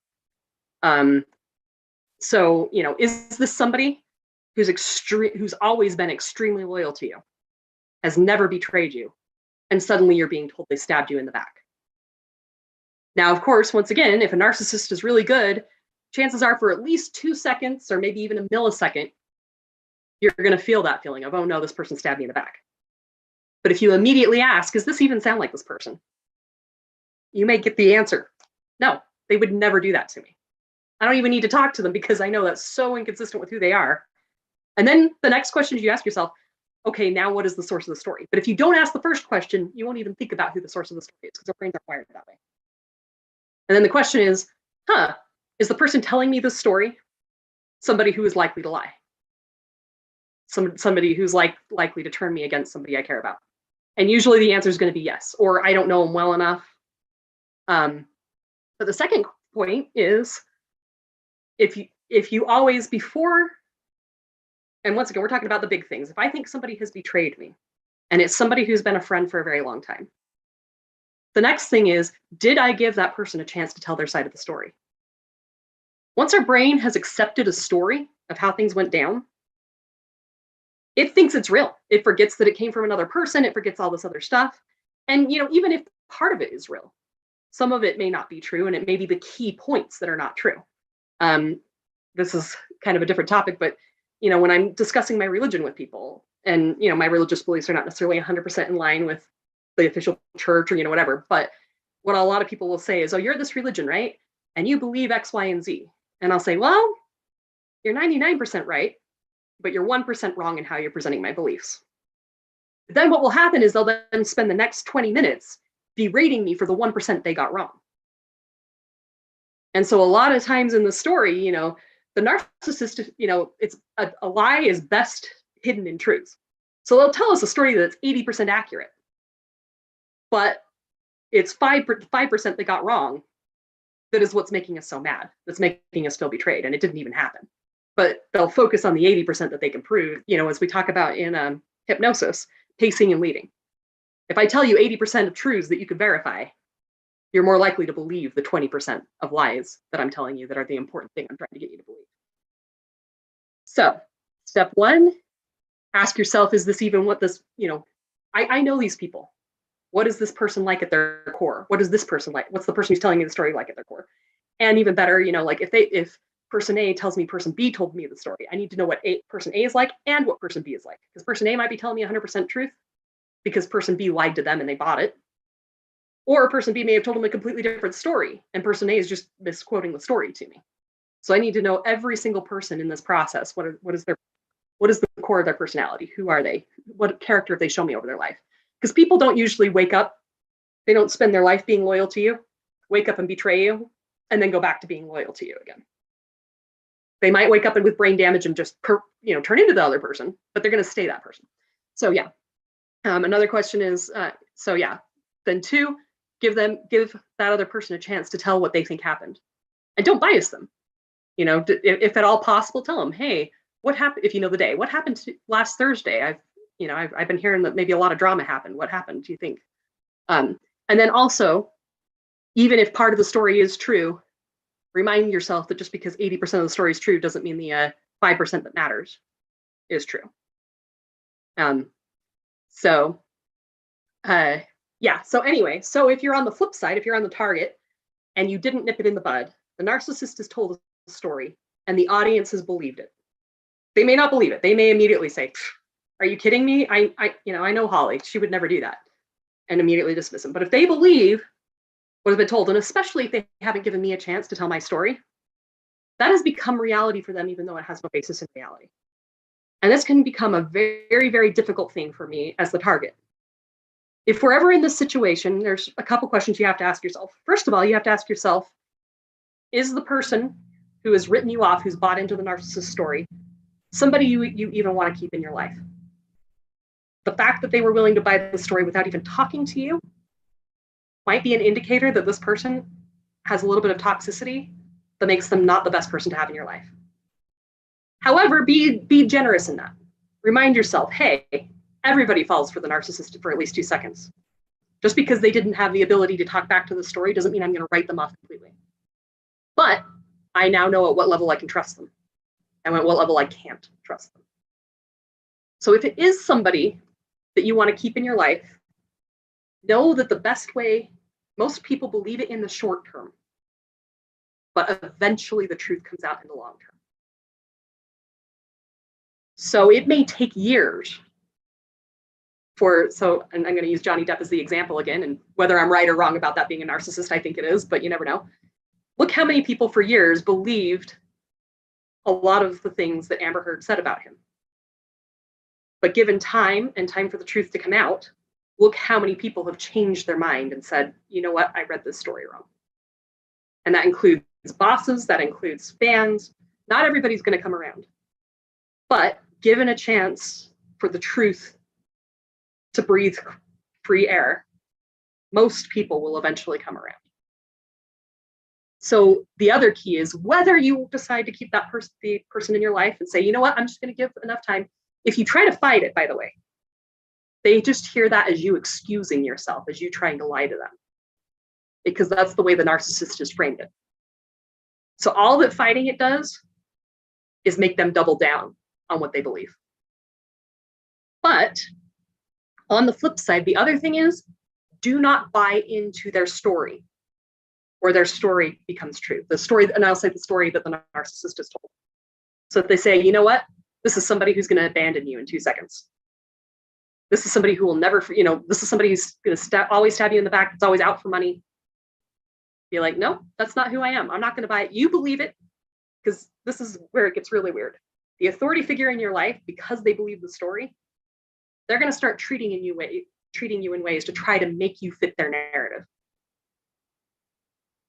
So, is this somebody who's always been extremely loyal to you, has never betrayed you, and suddenly you're being told they stabbed you in the back? Now, of course, once again, if a narcissist is really good, chances are for at least 2 seconds or maybe even a millisecond, you're going to feel that feeling of, oh no, this person stabbed me in the back. But if you immediately ask, does this even sound like this person? You may get the answer. No, they would never do that to me. I don't even need to talk to them because I know that's so inconsistent with who they are. And then the next question you ask yourself, okay, now what is the source of the story? But if you don't ask the first question, you won't even think about who the source of the story is because our brains are wired that way. And then the question is, is the person telling me this story somebody who is likely to lie? Somebody who's likely to turn me against somebody I care about? And usually the answer is going to be yes, or I don't know them well enough. But the second point is, if you always before, and once again, we're talking about the big things. If I think somebody has betrayed me, and it's somebody who's been a friend for a very long time, the next thing is, did I give that person a chance to tell their side of the story? Once our brain has accepted a story of how things went down, it thinks it's real. It forgets that it came from another person. It forgets all this other stuff. And even if part of it is real, some of it may not be true, and it may be the key points that are not true. This is kind of a different topic, but when I'm discussing my religion with people, and my religious beliefs are not necessarily 100% in line with the official church or whatever, but what a lot of people will say is, oh, you're this religion, right? And you believe X, Y, and Z. And I'll say, well, you're 99% right, but you're 1% wrong in how you're presenting my beliefs. Then what will happen is they'll then spend the next 20 minutes berating me for the 1% they got wrong. And so a lot of times in the story, the narcissist, it's a lie is best hidden in truth. So they'll tell us a story that's 80% accurate, but it's 5% they got wrong. That is what's making us so mad. That's making us feel betrayed, and it didn't even happen. But they'll focus on the 80% that they can prove, as we talk about in hypnosis, pacing and leading. If I tell you 80% of truths that you could verify, you're more likely to believe the 20% of lies that I'm telling you that are the important thing I'm trying to get you to believe. So, step one, ask yourself, is this even what this, I know these people. What is this person like at their core? What is this person like? What's the person who's telling me the story like at their core? And even better, like if person A tells me person B told me the story, I need to know what person A is like and what person B is like. Because person A might be telling me 100% truth because person B lied to them and they bought it. Or person B may have told them a completely different story and person A is just misquoting the story to me. So I need to know every single person in this process. What is the core of their personality? Who are they? What character have they shown me over their life? Because people don't usually wake up, they don't spend their life being loyal to you, wake up and betray you, and then go back to being loyal to you again. They might wake up and with brain damage and just turn into the other person, but they're going to stay that person. So yeah. Another question is, then two, give that other person a chance to tell what they think happened, and don't bias them. If at all possible, tell them, hey, what happened? If you know the day, what happened last Thursday? I've been hearing that maybe a lot of drama happened. What happened, do you think? And then also, even if part of the story is true, remind yourself that just because 80% of the story is true doesn't mean the 5% that matters is true. So anyway, so if you're on the flip side, if you're on the target and you didn't nip it in the bud, the narcissist has told a story and the audience has believed it. They may not believe it. They may immediately say, are you kidding me? I know Holly, she would never do that, and immediately dismiss them. But if they believe what has been told, and especially if they haven't given me a chance to tell my story, that has become reality for them, even though it has no basis in reality. And this can become a very, very difficult thing for me as the target. If we're ever in this situation, there's a couple questions you have to ask yourself. First of all, you have to ask yourself, is the person who has written you off, who's bought into the narcissist story, somebody you even want to keep in your life? The fact that they were willing to buy the story without even talking to you might be an indicator that this person has a little bit of toxicity that makes them not the best person to have in your life. However, be generous in that. Remind yourself, hey, everybody falls for the narcissist for at least 2 seconds. Just because they didn't have the ability to talk back to the story doesn't mean I'm going to write them off completely. But I now know at what level I can trust them and at what level I can't trust them. So if it is somebody that you want to keep in your life, know that the best way, most people believe it in the short term, but eventually the truth comes out in the long term. So it may take years and I'm going to use Johnny Depp as the example again, and whether I'm right or wrong about that being a narcissist, I think it is, but you never know. Look how many people for years believed a lot of the things that Amber Heard said about him. But given time and time for the truth to come out, look how many people have changed their mind and said, you know what, I read this story wrong. And that includes bosses, that includes fans. Not everybody's going to come around. But given a chance for the truth to breathe free air, most people will eventually come around. So the other key is whether you decide to keep that the person in your life and say, you know what, I'm just going to give enough time. If you try to fight it, by the way, they just hear that as you excusing yourself, as you trying to lie to them, because that's the way the narcissist has framed it. So all that fighting it does is make them double down on what they believe. But on the flip side, the other thing is, do not buy into their story, or their story becomes true. The story, and I'll say the story that the narcissist has told. So if they say, you know what, this is somebody who's going to abandon you in 2 seconds. This is somebody who will never, this is somebody who's going to always stab you in the back. It's always out for money. Be like, no, that's not who I am. I'm not going to buy it. You believe it, because this is where it gets really weird. The authority figure in your life, because they believe the story, they're going to start treating you in ways to try to make you fit their narrative.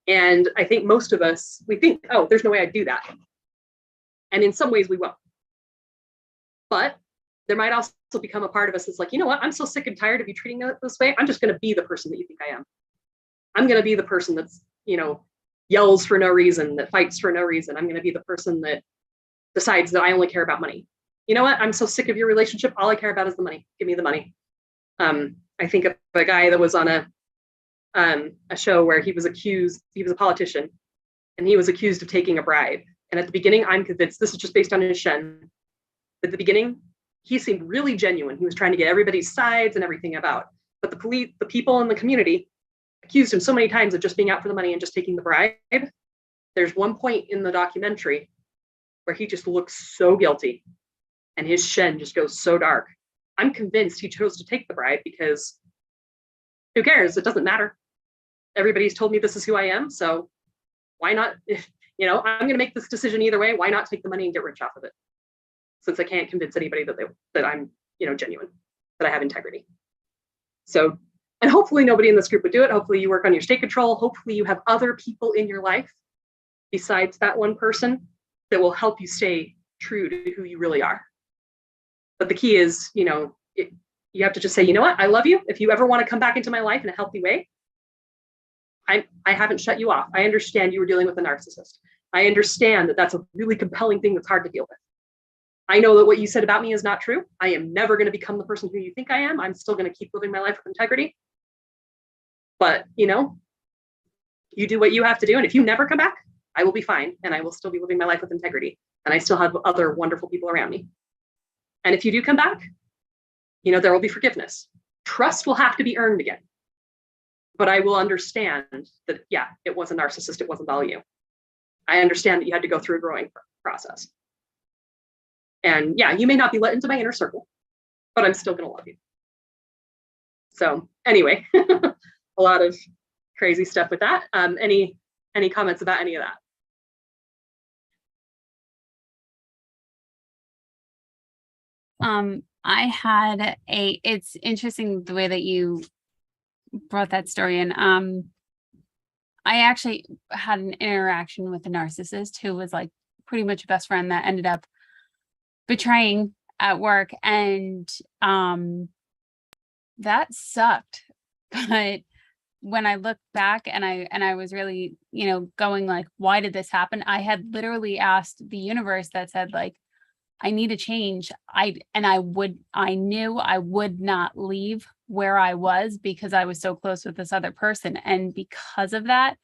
And I think most of us, we think, oh, there's no way I'd do that. And in some ways we won't. But there might also become a part of us that's like, you know what, I'm so sick and tired of you treating me this way. I'm just going to be the person that you think I am. I'm going to be the person that's, yells for no reason, that fights for no reason. I'm going to be the person that decides that I only care about money. You know what? I'm so sick of your relationship. All I care about is the money. Give me the money. I think of a guy that was on a show where he was a politician, and he was accused of taking a bribe. And at the beginning, I'm convinced, this is just based on his Shen, at the beginning, he seemed really genuine. He was trying to get everybody's sides and everything about. But the people in the community accused him so many times of just being out for the money and just taking the bribe. There's one point in the documentary where he just looks so guilty and his Shen just goes so dark. I'm convinced he chose to take the bribe because who cares? It doesn't matter. Everybody's told me this is who I am. So why not, I'm going to make this decision either way. Why not take the money and get rich off of it? Since I can't convince anybody that I'm, genuine, that I have integrity. So, and hopefully nobody in this group would do it. Hopefully you work on your state control. Hopefully you have other people in your life besides that one person that will help you stay true to who you really are. But the key is, you have to just say, you know what, I love you. If you ever want to come back into my life in a healthy way, I haven't shut you off. I understand you were dealing with a narcissist. I understand that that's a really compelling thing that's hard to deal with. I know that what you said about me is not true. I am never going to become the person who you think I am. I'm still going to keep living my life with integrity. But, you do what you have to do. And if you never come back, I will be fine. And I will still be living my life with integrity. And I still have other wonderful people around me. And if you do come back, there will be forgiveness. Trust will have to be earned again. But I will understand that, yeah, it was a narcissist. It wasn't all you. I understand that you had to go through a growing process. And yeah, you may not be let into my inner circle, but I'm still going to love you. So anyway, a lot of crazy stuff with that. Any comments about any of that? It's interesting the way that you brought that story in. I actually had an interaction with a narcissist who was like pretty much a best friend that ended up betraying at work, and that sucked. But when I look back and I was really, going like, why did this happen? I had literally asked the universe that said like, I need a change. I knew I would not leave where I was because I was so close with this other person. And because of that,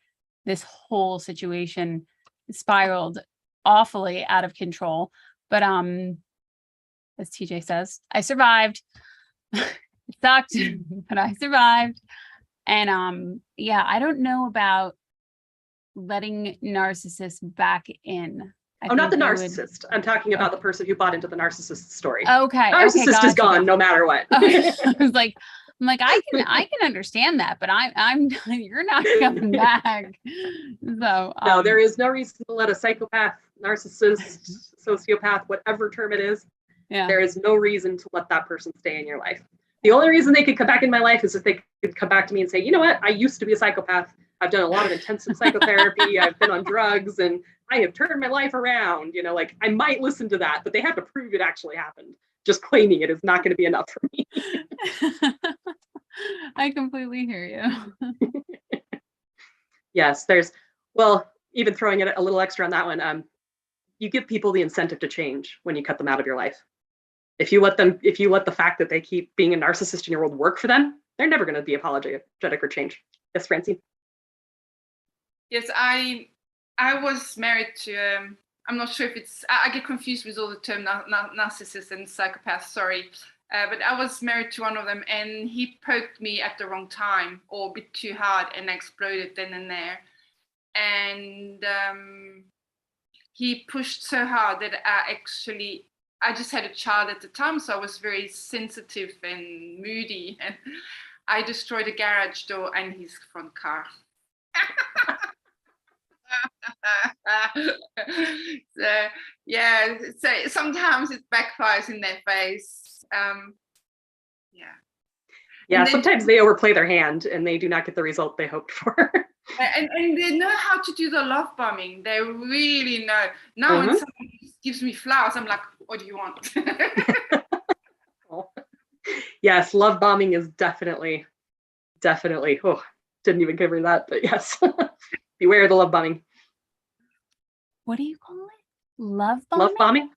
this whole situation spiraled awfully out of control. But as TJ says, I survived. It sucked, but I survived. And yeah, I don't know about letting narcissists back in. Not the narcissist. I'm talking about the person who bought into the narcissist story. Okay. Narcissist is gone no matter what. Okay. I was like, I can understand that, but I'm you're not coming back. So no, there is no reason to let a psychopath, narcissist, sociopath, whatever term it is. Yeah. There is no reason to let that person stay in your life. The only reason they could come back in my life is if they could come back to me and say, you know what, I used to be a psychopath. I've done a lot of intensive psychotherapy. I've been on drugs and I have turned my life around. I might listen to that, but they have to prove it actually happened. Just claiming it is not going to be enough for me. I completely hear you. Yes, even throwing it a little extra on that one, you give people the incentive to change when you cut them out of your life. If you let the fact that they keep being a narcissist in your world work for them, they're never going to be apologetic or change. Yes, Francine. Yes, I was married to, I'm not sure if it's, I get confused with all the term narcissist and psychopath, sorry. But I was married to one of them and he poked me at the wrong time or a bit too hard and I exploded then and there. And he pushed so hard that I just had a child at the time, so I was very sensitive and moody. And I destroyed a garage door and his front car. So yeah, so sometimes it backfires in their face. Yeah. Yeah, And then- sometimes they overplay their hand and they do not get the result they hoped for. And they know how to do the love bombing. They really know. Now when someone gives me flowers, I'm like, what do you want? Yes, love bombing is definitely, oh, didn't even cover that, but yes. Beware the love bombing. What do you call it? Love bombing? Love bombing?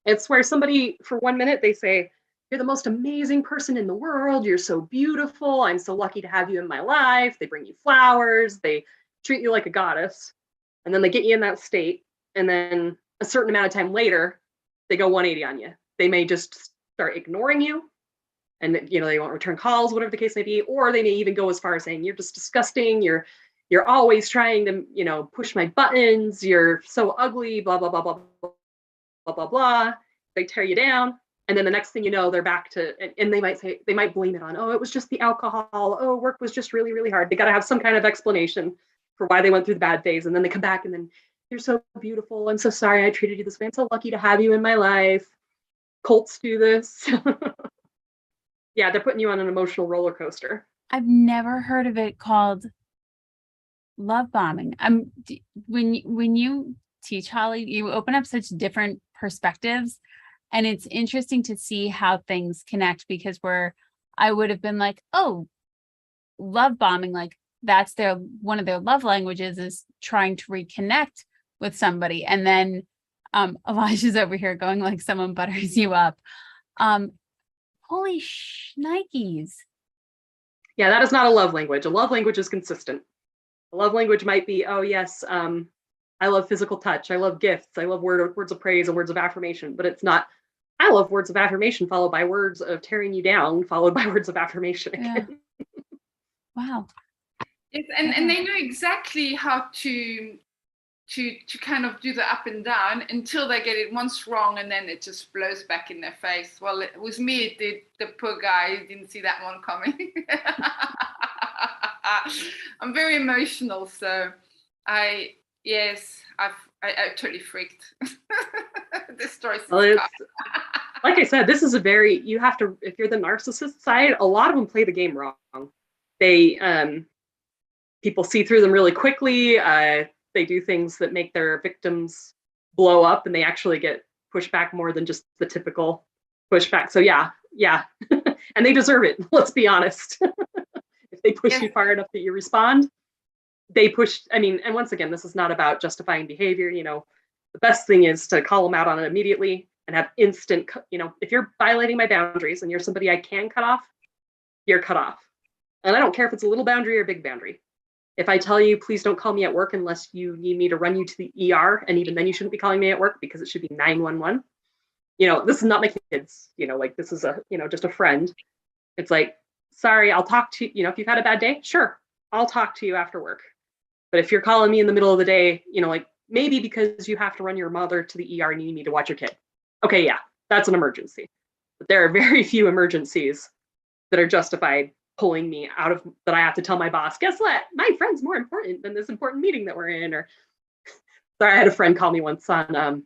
It's where somebody, for 1 minute, they say, you're the most amazing person in the world. You're so beautiful. I'm so lucky to have you in my life. They bring you flowers. They treat you like a goddess. And then they get you in that state. And then a certain amount of time later, they go 180 on you. They may just start ignoring you. And they won't return calls, whatever the case may be. Or they may even go as far as saying, you're just disgusting. You're always trying to, push my buttons. You're so ugly, blah, blah, blah, blah, blah, blah, blah. They tear you down. And then the next thing you know, they're back to, and they might blame it on, oh, it was just the alcohol. Oh, work was just really, really hard. They got to have some kind of explanation for why they went through the bad phase. And then they come back and then, you're so beautiful. I'm so sorry I treated you this way. I'm so lucky to have you in my life. Colts do this. Yeah, they're putting you on an emotional roller coaster. I've never heard of it called love bombing. When you teach, Holly, you open up such different perspectives. And it's interesting to see how things connect, because I would have been like, oh, love bombing, like that's one of their love languages is trying to reconnect with somebody. And then Elijah's over here going like someone butters you up. Holy shnikes. Yeah, that is not a love language. A love language is consistent. A love language might be, oh yes, I love physical touch. I love gifts. I love words of praise and words of affirmation, but it's not, I love words of affirmation followed by words of tearing you down, followed by words of affirmation again. Yeah. Wow. Yes, and they know exactly how to kind of do the up and down until they get it once wrong, and then it just blows back in their face. Well, with me, it did. The poor guy didn't see that one coming. I'm very emotional, so I totally freaked. This story. Well, like I said, this is you have to, if you're the narcissist side, a lot of them play the game wrong. They, people see through them really quickly. They do things that make their victims blow up, and they actually get pushed back more than just the typical pushback. So yeah. And they deserve it. Let's be honest. If they push you far enough that you respond, they push. And once again, this is not about justifying behavior. The best thing is to call them out on it immediately and have instant, if you're violating my boundaries and you're somebody I can cut off, you're cut off. And I don't care if it's a little boundary or a big boundary. If I tell you, please don't call me at work unless you need me to run you to the ER, and even then you shouldn't be calling me at work because it should be 911. This is not my kids, like this is just a friend. It's like, sorry, I'll talk to you, if you've had a bad day, sure, I'll talk to you after work. But if you're calling me in the middle of the day, like maybe because you have to run your mother to the ER and you need me to watch your kid. Okay, yeah, that's an emergency. But there are very few emergencies that are justified pulling me out of, that I have to tell my boss, guess what? My friend's more important than this important meeting that we're in. Or sorry, I had a friend call me once on,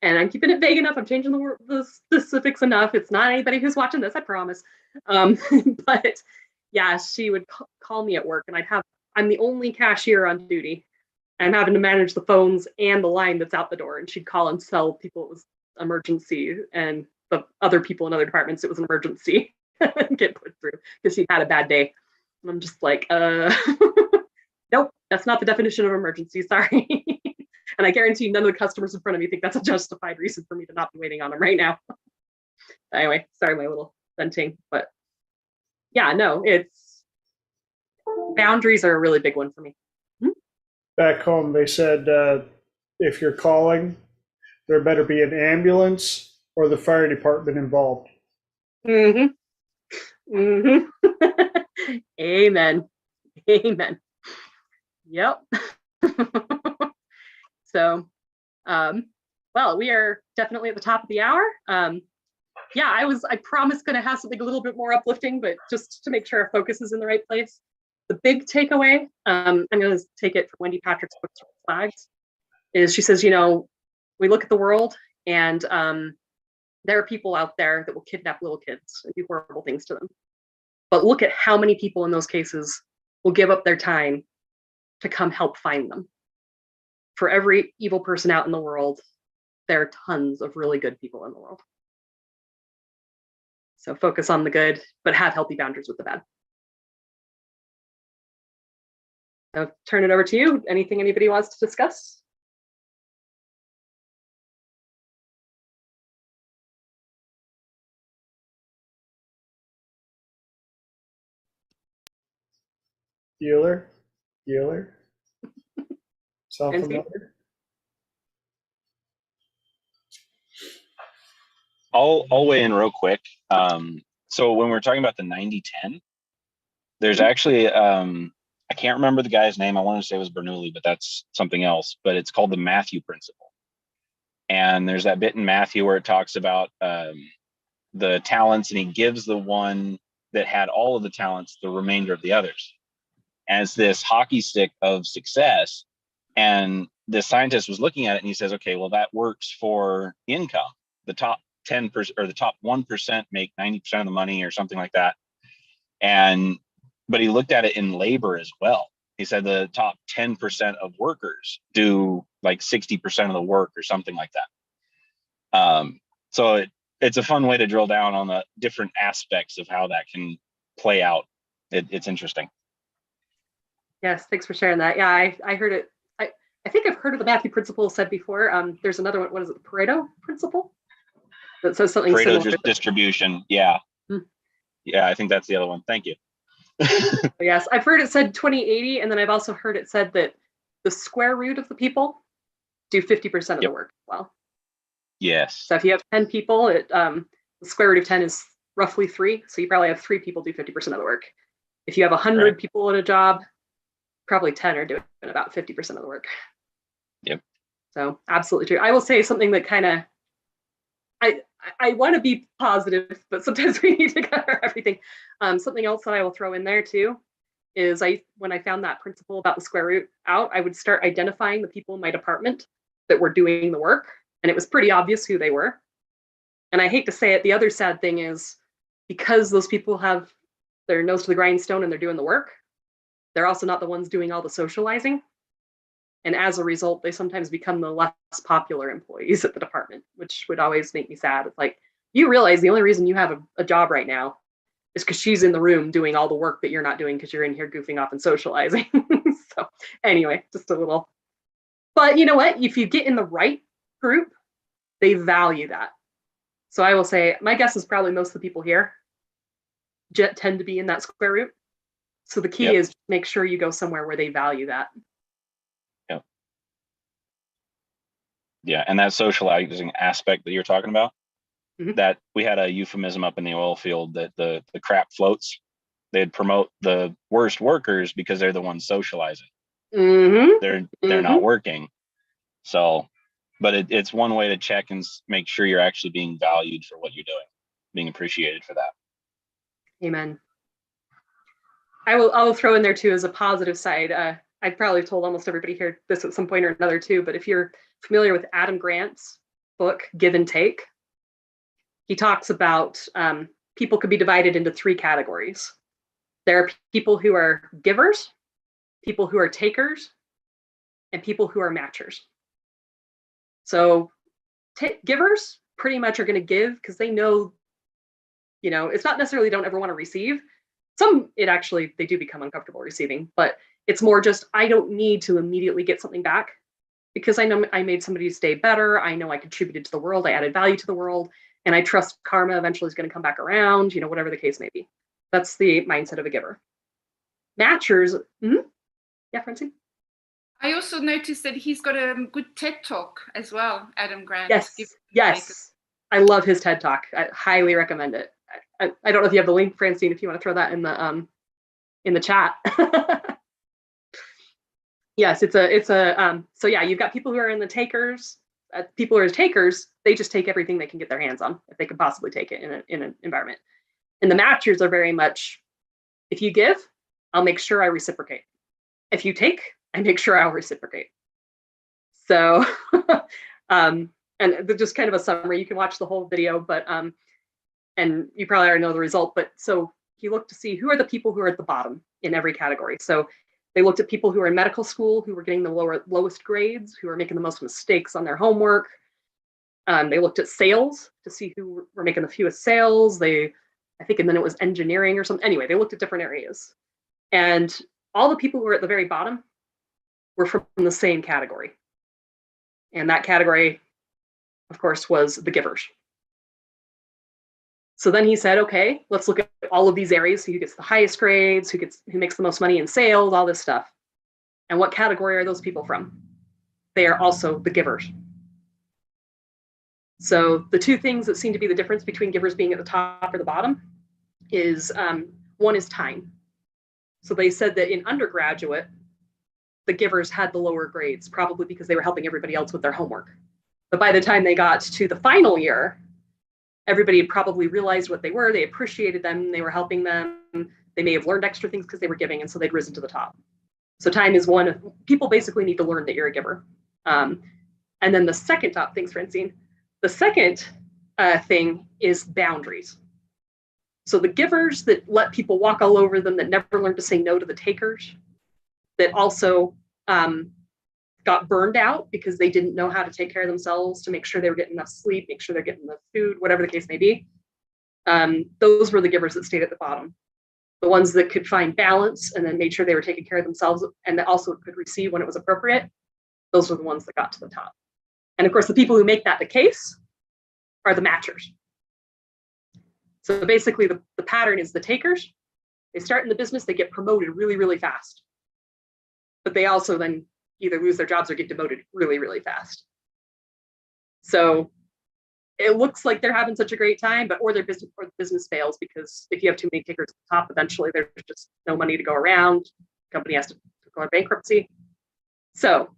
and I'm keeping it vague enough. I'm changing the specifics enough. It's not anybody who's watching this, I promise. But yeah, she would call me at work, and I'm the only cashier on duty. I'm having to manage the phones and the line that's out the door. And she'd call and tell people it was emergency, and the other people in other departments, it was an emergency. Get put through because she had a bad day. And I'm just like, nope, that's not the definition of emergency. Sorry. And I guarantee none of the customers in front of me think that's a justified reason for me to not be waiting on them right now. Anyway, sorry, my little venting, but yeah, no, boundaries are a really big one for me. Back home, they said if you're calling, there better be an ambulance or the fire department involved. Mm-hmm. Mm-hmm. Amen. Yep. So, well, we are definitely at the top of the hour. Yeah, I promise going to have something a little bit more uplifting, but just to make sure our focus is in the right place. The big takeaway, I'm going to take it from Wendy Patrick's book, Flags, is she says, we look at the world and There are people out there that will kidnap little kids and do horrible things to them. But look at how many people in those cases will give up their time to come help find them. For every evil person out in the world, there are tons of really good people in the world. So focus on the good, but have healthy boundaries with the bad. I'll turn it over to you. Anything anybody wants to discuss? Bueller? Sound Nancy? familiar? I'll weigh in real quick. So when we're talking about the 90-10, there's actually I can't remember the guy's name. I want to say it was Bernoulli, but that's something else. But it's called the Matthew principle. And there's that bit in Matthew where it talks about the talents, and he gives the one that had all of the talents the remainder of the others as this hockey stick of success. And the scientist was looking at it and he says, okay, well, that works for income. The top 10% or the top 1% make 90% of the money or something like that. But he looked at it in labor as well. He said the top 10% of workers do like 60% of the work or something like that. So it's a fun way to drill down on the different aspects of how that can play out. It's interesting. Yes, thanks for sharing that. Yeah, I heard it. I think I've heard of the Matthew principle said before. There's another one. What is it? The Pareto principle? That says something Pareto similar. distribution. Yeah. Yeah, I think that's the other one. Thank you. Yes, I've heard it said 20-80, and then I've also heard it said that the square root of the people do 50% of the work as well. Yes. So if you have 10 people, the square root of 10 is roughly 3. So you probably have 3 people do 50% of the work. If you have 100 people in a job, probably 10 are doing about 50% of the work. Yep. So absolutely true. I will say something that kind of, I want to be positive, but sometimes we need to cover everything. Something else that I will throw in there too is when I found that principle about the square root out, I would start identifying the people in my department that were doing the work, and it was pretty obvious who they were. And I hate to say it, the other sad thing is because those people have their nose to the grindstone and they're doing the work, they're also not the ones doing all the socializing. And as a result, they sometimes become the less popular employees at the department, which would always make me sad. It's like, you realize the only reason you have a job right now is because she's in the room doing all the work that you're not doing because you're in here goofing off and socializing. So anyway, just a little, but you know what? If you get in the right group, they value that. So I will say, my guess is probably most of the people here tend to be in that square root. So the key is make sure you go somewhere where they value that. Yeah, and that socializing aspect that you're talking about, that we had a euphemism up in the oil field that the crap floats. They'd promote the worst workers because they're the ones socializing. They're not working. So, but it's one way to check and make sure you're actually being valued for what you're doing, being appreciated for that. Amen. I will throw in there too as a positive side. I've probably told almost everybody here this at some point or another too, but if you're familiar with Adam Grant's book, Give and Take, he talks about people could be divided into 3 categories. There are people who are givers, people who are takers, and people who are matchers. So givers pretty much are going to give because they know, it's not necessarily don't ever want to receive. Some, they do become uncomfortable receiving, but it's more just, I don't need to immediately get something back because I know I made somebody's day better. I know I contributed to the world. I added value to the world, and I trust karma eventually is going to come back around, whatever the case may be. That's the mindset of a giver. Matchers. Yeah, Francine? I also noticed that he's got a good TED Talk as well, Adam Grant. Yes. I love his TED Talk. I highly recommend it. I don't know if you have the link, Francine, if you want to throw that in the chat. Yes, it's a so yeah, you've got people who are in the takers. People who are takers, they just take everything they can get their hands on if they can possibly take it in an environment. And the matchers are very much, if you give, I'll make sure I reciprocate. If you take, I make sure I'll reciprocate. So, and And just kind of a summary, you can watch the whole video, but and you probably already know the result, but so he looked to see who are the people who are at the bottom in every category. So they looked at people who were in medical school, who were getting the lowest grades, who were making the most mistakes on their homework. They looked at sales to see who were making the fewest sales. I think, and then it was engineering or something. Anyway, they looked at different areas. And all the people who were at the very bottom were from the same category. And that category, of course, was the givers. So then he said, okay, let's look at all of these areas. So who gets the highest grades, who makes the most money in sales, all this stuff. And what category are those people from? They are also the givers. So the two things that seem to be the difference between givers being at the top or the bottom is one is time. So they said that in undergraduate, the givers had the lower grades, probably because they were helping everybody else with their homework. But by the time they got to the final year, everybody had probably realized what they were. They appreciated them. They were helping them. They may have learned extra things because they were giving, and so they'd risen to the top. So time is one. People basically need to learn that you're a giver. And then the second top, thanks, Francine. The second thing is boundaries. So the givers that let people walk all over them, that never learned to say no to the takers, that also got burned out because they didn't know how to take care of themselves, to make sure they were getting enough sleep, make sure they're getting enough food, whatever the case may be. Those were the givers that stayed at the bottom. The ones that could find balance and then made sure they were taking care of themselves and that also could receive when it was appropriate, those were the ones that got to the top. And of course, the people who make that the case are the matchers. So basically the pattern is the takers, they start in the business, they get promoted really, really fast. But they also then either lose their jobs or get demoted really, really fast. So it looks like they're having such a great time, or the business fails, because if you have too many takers at the top, eventually there's just no money to go around. The company has to declare bankruptcy. So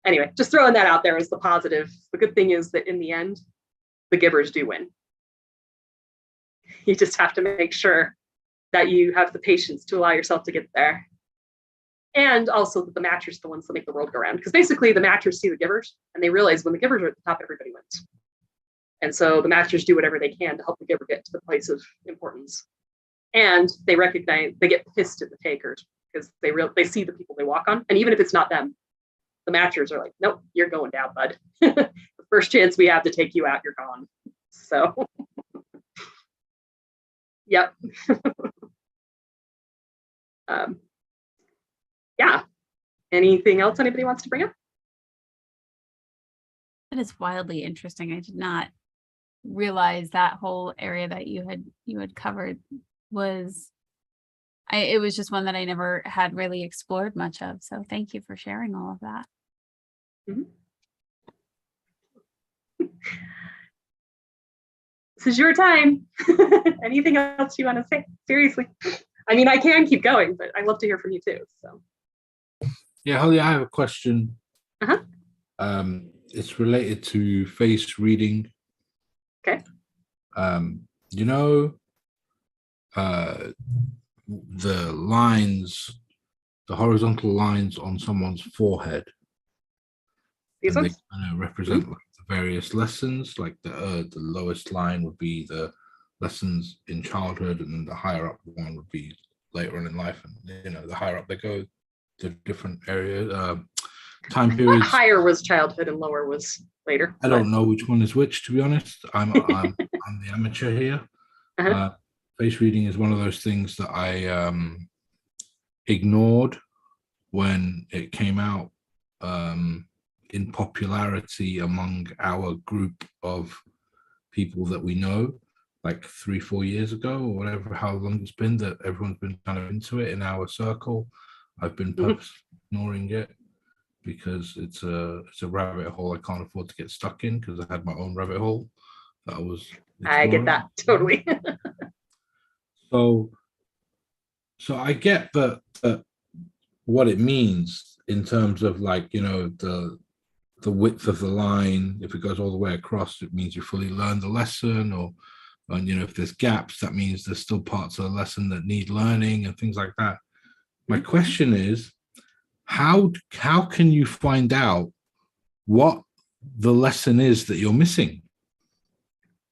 anyway, just throwing that out there as the positive. The good thing is that in the end, the givers do win. You just have to make sure that you have the patience to allow yourself to get there. And also that the matchers are the ones that make the world go round. Because basically the matchers see the givers and they realize when the givers are at the top, everybody wins. And so the matchers do whatever they can to help the giver get to the place of importance. And they recognize, they get pissed at the takers because they see the people they walk on. And even if it's not them, the matchers are like, nope, you're going down, bud. The first chance we have to take you out, you're gone. So, yep. Yeah. Anything else anybody wants to bring up? That is wildly interesting. I did not realize that whole area that you had covered was, it was just one that I never had really explored much of. So thank you for sharing all of that. Mm-hmm. This is your time. Anything else you want to say? Seriously. I mean, I can keep going, but I'd love to hear from you too. So. Yeah, Holly, I have a question. Uh-huh. It's related to face reading. Okay. You know, the lines, the horizontal lines on someone's forehead. These and ones? they kind of represent like the various lessons. Like the lowest line would be the lessons in childhood, and then the higher up one would be later on in life. And you know, the higher up they go, the different areas, time periods. Higher was childhood and lower was later. I don't know which one is which, to be honest. I'm the amateur here. Uh-huh. Face reading is one of those things that I ignored when it came out in popularity among our group of people that we know, like 3-4 years ago or whatever, how long it's been that everyone's been kind of into it in our circle. I've been purposely ignoring it because it's a rabbit hole I can't afford to get stuck in, because I had my own rabbit hole that I was exploring. I get that totally. So I get that what it means in terms of, like, you know, the width of the line. If it goes all the way across, it means you fully learned the lesson, and you know, if there's gaps, that means there's still parts of the lesson that need learning and things like that. My question is, how can you find out what the lesson is that you're missing?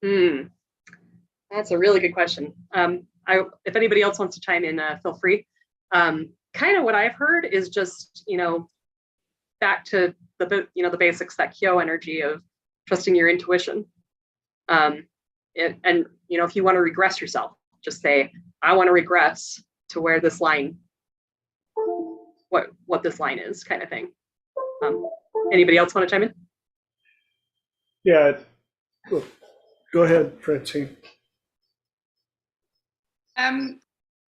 That's a really good question. If anybody else wants to chime in, feel free. Kind of what I've heard is just, back to the basics, that Kyo energy of trusting your intuition. And if you want to regress yourself, just say, I want to regress to where this line, what this line is, kind of thing. Anybody else want to chime in? Yeah, go ahead, Francine.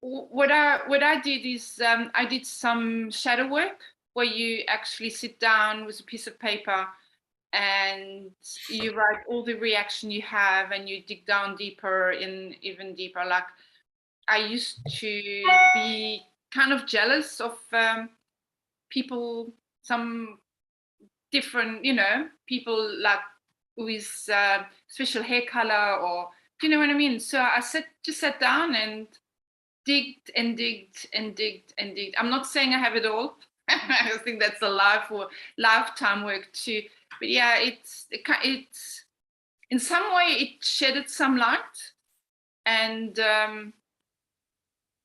What I did is I did some shadow work where you actually sit down with a piece of paper and you write all the reaction you have, and you dig down deeper, even deeper. Like, I used to be kind of jealous of people, some different, people like with special hair color, or do you know what I mean? So I just sat down and digged and digged and digged and digged. I'm not saying I have it all. I think that's a lifetime work too. But yeah, it's in some way it shedded some light, and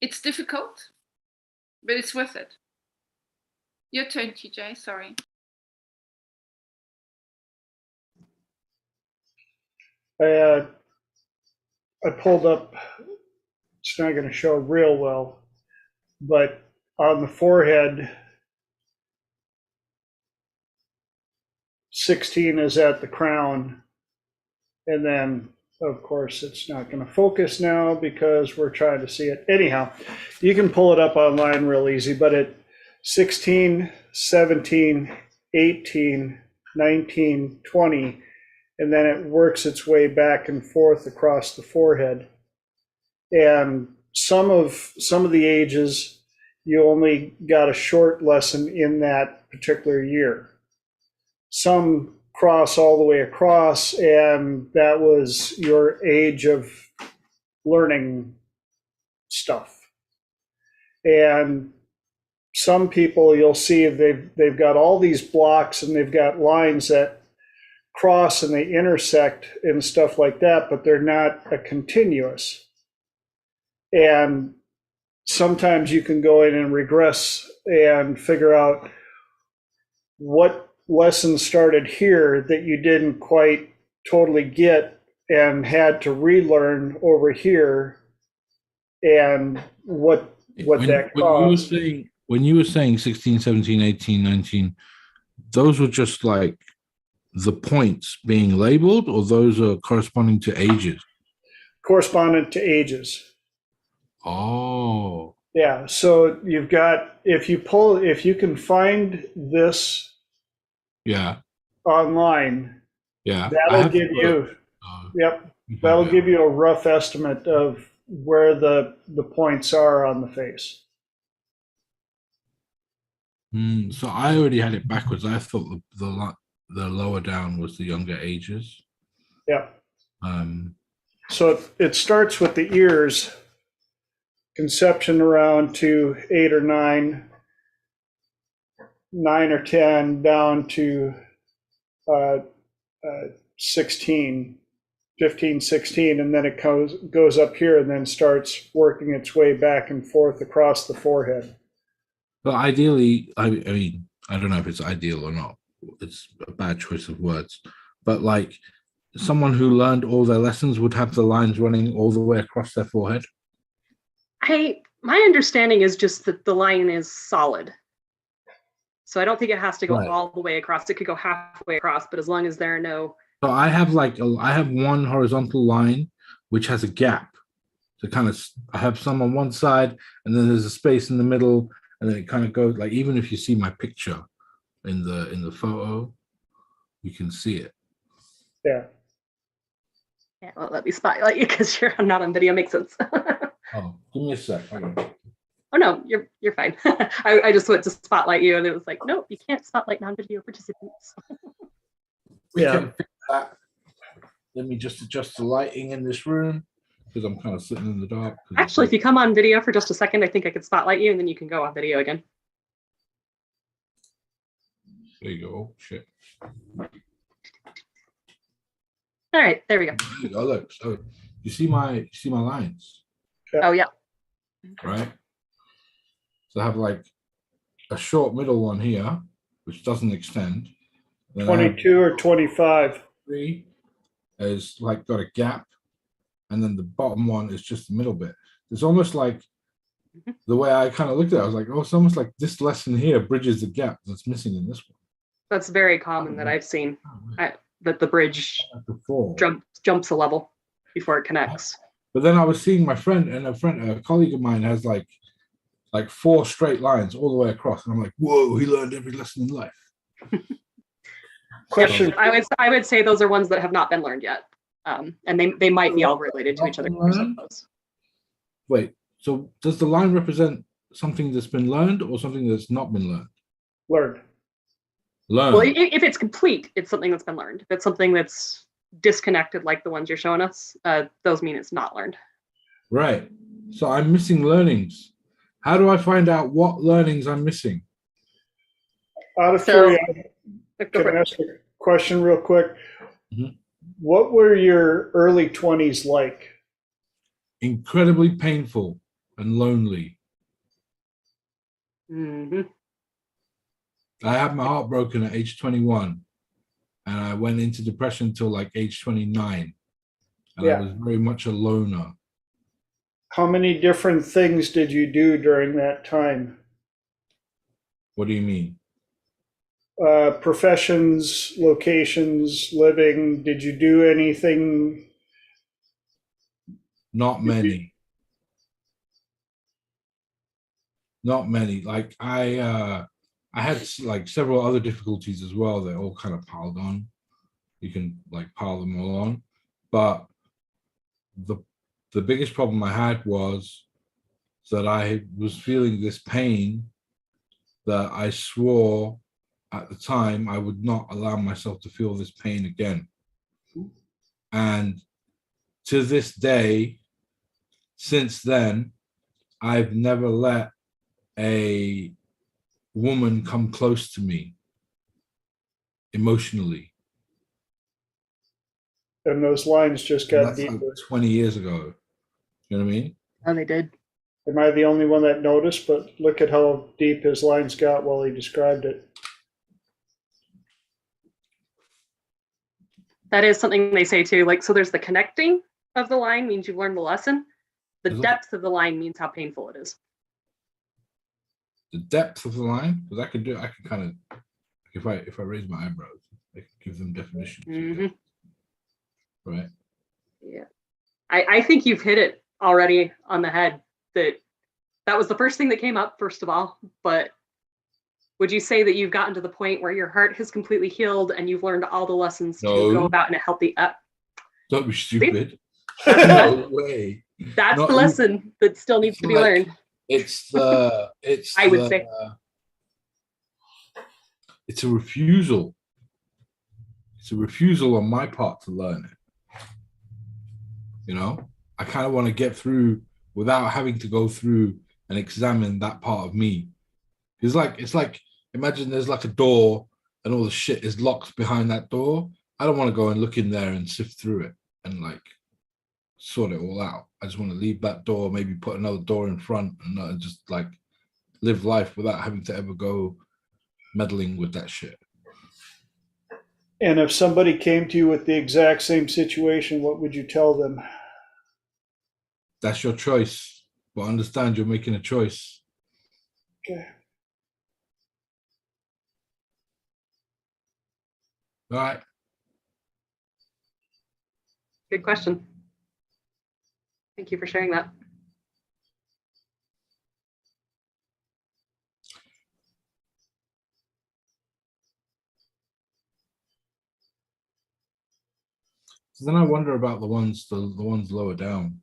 it's difficult, but it's worth it. Your turn, TJ. Sorry. I pulled up, it's not going to show real well, but on the forehead, 16 is at the crown. And then, of course, it's not going to focus now because we're trying to see it. Anyhow, you can pull it up online real easy, but at 16, 17, 18, 19, 20, and then it works its way back and forth across the forehead. And some of the ages, you only got a short lesson in that particular year. Some cross all the way across, and that was your age of learning stuff. And some people, you'll see they've got all these blocks, and they've got lines that cross and they intersect and stuff like that, but they're not a continuous. And sometimes you can go in and regress and figure out what lesson started here that you didn't quite totally get and had to relearn over here, and what that caused. When you were saying 16, 17, 18, 19, those were just like the points being labeled, or those are corresponding to ages? Correspondent to ages. Oh. Yeah, so you've got, if you can find this online, that'll give you, that'll give you a rough estimate of where the points are on the face. So I already had it backwards. I thought the lower down was the younger ages. Yeah. So it starts with the ears, conception around to 8 or 9, 9 or 10, down to 16, 15, 16, and then it goes up here and then starts working its way back and forth across the forehead. But ideally, I mean, I don't know if it's ideal or not. It's a bad choice of words. But like someone who learned all their lessons would have the lines running all the way across their forehead? My understanding is just that the line is solid. So I don't think it has to go all the way across. It could go halfway across, but as long as there are no. So I have one horizontal line which has a gap. So I have some on one side, and then there's a space in the middle, and then it kind of goes like, even if you see my picture in the photo, you can see it. Yeah. Yeah, well, let me spotlight you because you're not on video. Makes sense. Oh, give me a sec. Oh no, you're fine. I just went to spotlight you, and it was like, nope, you can't spotlight non-video participants. We can fix that. Let me just adjust the lighting in this room because I'm kind of sitting in the dark. Actually, if you come on video for just a second, I think I could spotlight you, and then you can go on video again. There you go. Oh, shit. All right, there we go. Oh, look. So you see my lines, Oh yeah. right? So I have like a short middle one here, which doesn't extend. Then I have 22 or 25. 3 is like got a gap, and then the bottom one is just the middle bit. It's almost like the way I kind of looked at it, I was like, oh, it's almost like this lesson here bridges the gap that's missing in this one. That's very common that I've seen, that the bridge Before. jumps a level before it connects. But then I was seeing my friend and a colleague of mine has like 4 straight lines all the way across, and I'm like, whoa, he learned every lesson in life. Question. I would say those are ones that have not been learned yet, and they might be all related to each other. Wait, so does the line represent something that's been learned or something that's not been learned? Learned. Learned. Well, if it's complete, it's something that's been learned. If it's something that's disconnected, like the ones you're showing us, those mean it's not learned. Right. So I'm missing learnings. How do I find out what learnings I'm missing? Out of So- curiosity, can I ask a question real quick? Mhm. What were your early 20s like? Incredibly painful and lonely. hmm I had my heart broken at age 21, and I went into depression till like age 29, and Yeah. I was very much a loner. How many different things did you do during that time? What do you mean? Professions, locations, living. Did you do anything? Not many. Not many. Like I had like several other difficulties as well that all kind of piled on. You can like pile them all on, but the biggest problem I had was that I was feeling this pain that I swore at the time I would not allow myself to feel this pain again. And to this day, since then, I've never let a woman come close to me emotionally. And those lines just got That's like deeper. 20 years ago. You know what I mean? And they did. Am I the only one that noticed? But look at how deep his lines got while he described it. That is something they say too. Like, so there's the connecting of the line means you've learned the lesson. The Is it- depth of the line means how painful it is. The depth of the line, because I can kind of, if I raise my eyebrows, I can give them definitions. Mhm. Right. Yeah. I think you've hit it already on the head. That was the first thing that came up, first of all. But would you say that you've gotten to the point where your heart has completely healed and you've learned all the lessons to No. go about in a healthy Don't be stupid. That's No way. the Not lesson that still needs to be like- learned. It's I would say. It's a refusal. It's a refusal on my part to learn it. You know, I kind of want to get through without having to go through and examine that part of me. It's like imagine there's like a door and all the shit is locked behind that door. I don't want to go and look in there and sift through it and like sort it all out. I just want to leave that door, maybe put another door in front, and just like live life without having to ever go meddling with that shit. And if somebody came to you with the exact same situation, what would you tell them? That's your choice, but understand you're making a choice. Okay. All right. Good question. Thank you for sharing that. So then I wonder about the ones lower down.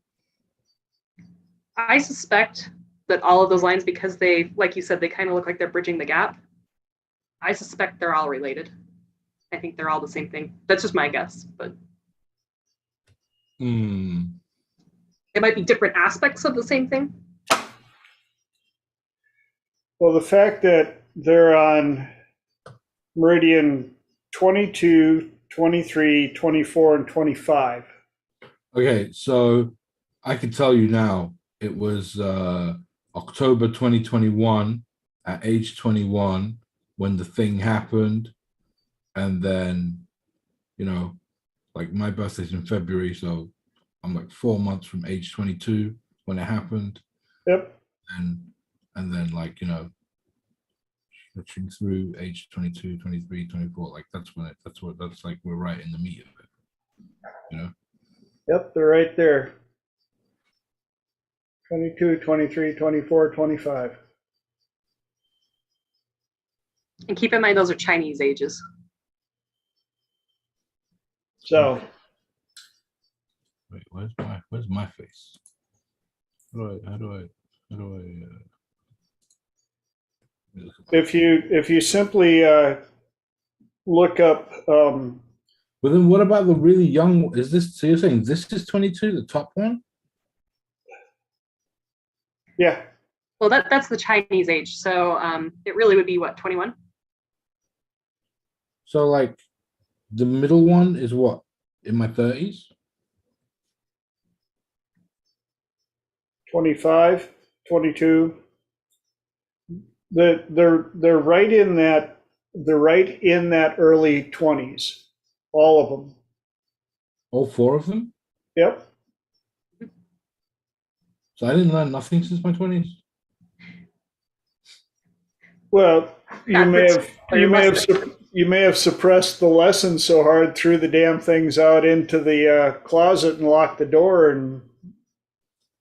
I suspect that all of those lines, because they, like you said, they kind of look like they're bridging the gap. I suspect they're all related. I think they're all the same thing. That's just my guess, but it might be different aspects of the same thing. Well, the fact that they're on meridian 22, 23, 24, and 25. Okay, so I can tell you now, it was October 2021 at age 21 when the thing happened. And then, you know, like my birthday's in February, so I'm like 4 months from age 22 when it happened. Yep. And then like, you know, switching through age 22, 23, 24, like that's like we're right in the meat of it, you know? Yep, they're right there. 22, 23, 24, 25. And keep in mind, those are Chinese ages. So Wait, where's my face? How do I if you simply look up, but then what about the really young? Is this, so you're saying this is 22, the top one? yeah, Well, that's the Chinese age. So it really would be what, 21? So like the middle one is what, in my 30s? 25, 22. They're right in that early 20s, all of them. All four of them? Yep. So I didn't learn nothing since my 20s. Well, you Backwards. may have suppressed the lesson so hard, threw the damn things out into the closet and locked the door. And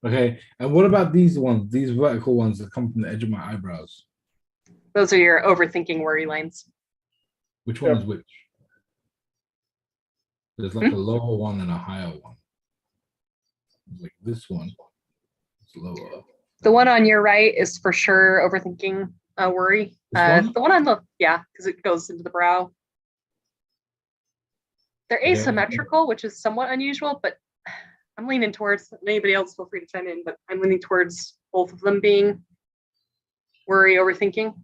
Okay, and what about these ones, these vertical ones that come from the edge of my eyebrows? Those are your overthinking worry lines. Which one Yep. is which? There's like a lower one and a higher one. Like this one, it's lower. The one on your right is for sure overthinking worry. This one? The one on the, yeah, because it goes into the brow. They're Okay. asymmetrical, which is somewhat unusual, but I'm leaning towards, anybody else feel free to chime in, but I'm leaning towards both of them being worry, overthinking.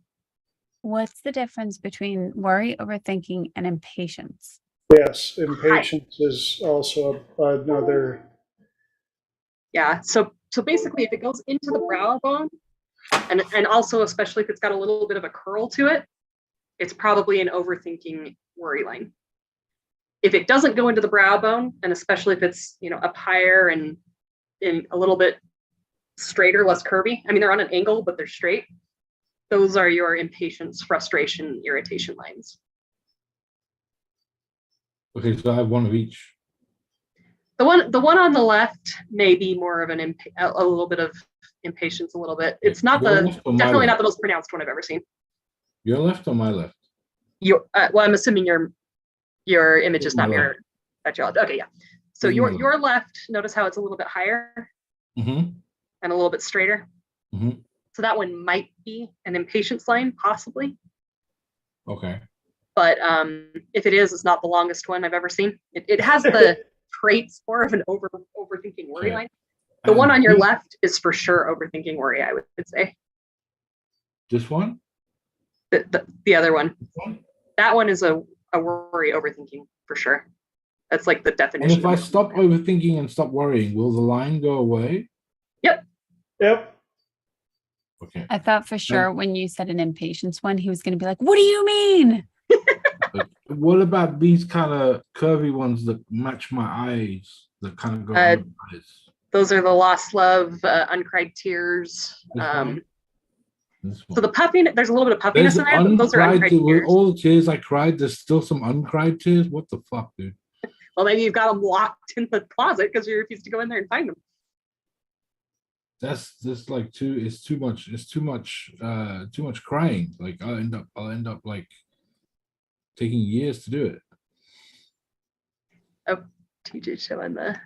What's the difference between worry, overthinking, and impatience? yes, impatience is also another. Yeah, so basically if it goes into the brow bone, and also especially if it's got a little bit of a curl to it, it's probably an overthinking worry line. If it doesn't go into the brow bone, and especially if it's, you know, up higher and a little bit straighter, less curvy, I mean, they're on an angle, but they're straight. Those are your impatience, frustration, irritation lines. Okay, so I have one of each. The one on the left may be more of a little bit of impatience, a little bit. It's not Your left or my definitely not left? the most pronounced one I've ever seen. Your left or my left? Well, I'm assuming your image is My not mirrored. Okay, yeah. So It's my left. your left, notice how it's a little bit higher Mm-hmm. and a little bit straighter. Mm-hmm. So that one might be an impatience line, possibly. Okay. But if it is, it's not the longest one I've ever seen. It has the traits more of an overthinking worry Okay. line. The one on your left is for sure overthinking worry, I would say. This one? The other one, This one? that one is a worry overthinking for sure. That's like the And definition. if I stop overthinking and stop worrying, will the line go away? Yep. Yep. Okay. I thought for sure when you said an impatience one, he was going to be like, what do you mean? But what about these kind of curvy ones that match my eyes, that kind of go under my eyes? Those are the lost love, uncried tears. This one? This one. So the puffiness, there's a little bit of puffiness There's in there, but those are uncried with tears. all the tears I cried, there's still some uncried tears. What the fuck, dude? Well, maybe you've got them locked in the closet because you refuse to go in there and find them. That's just like it's too much crying. Like I'll end up like taking years to do it. Oh, TJ showing the.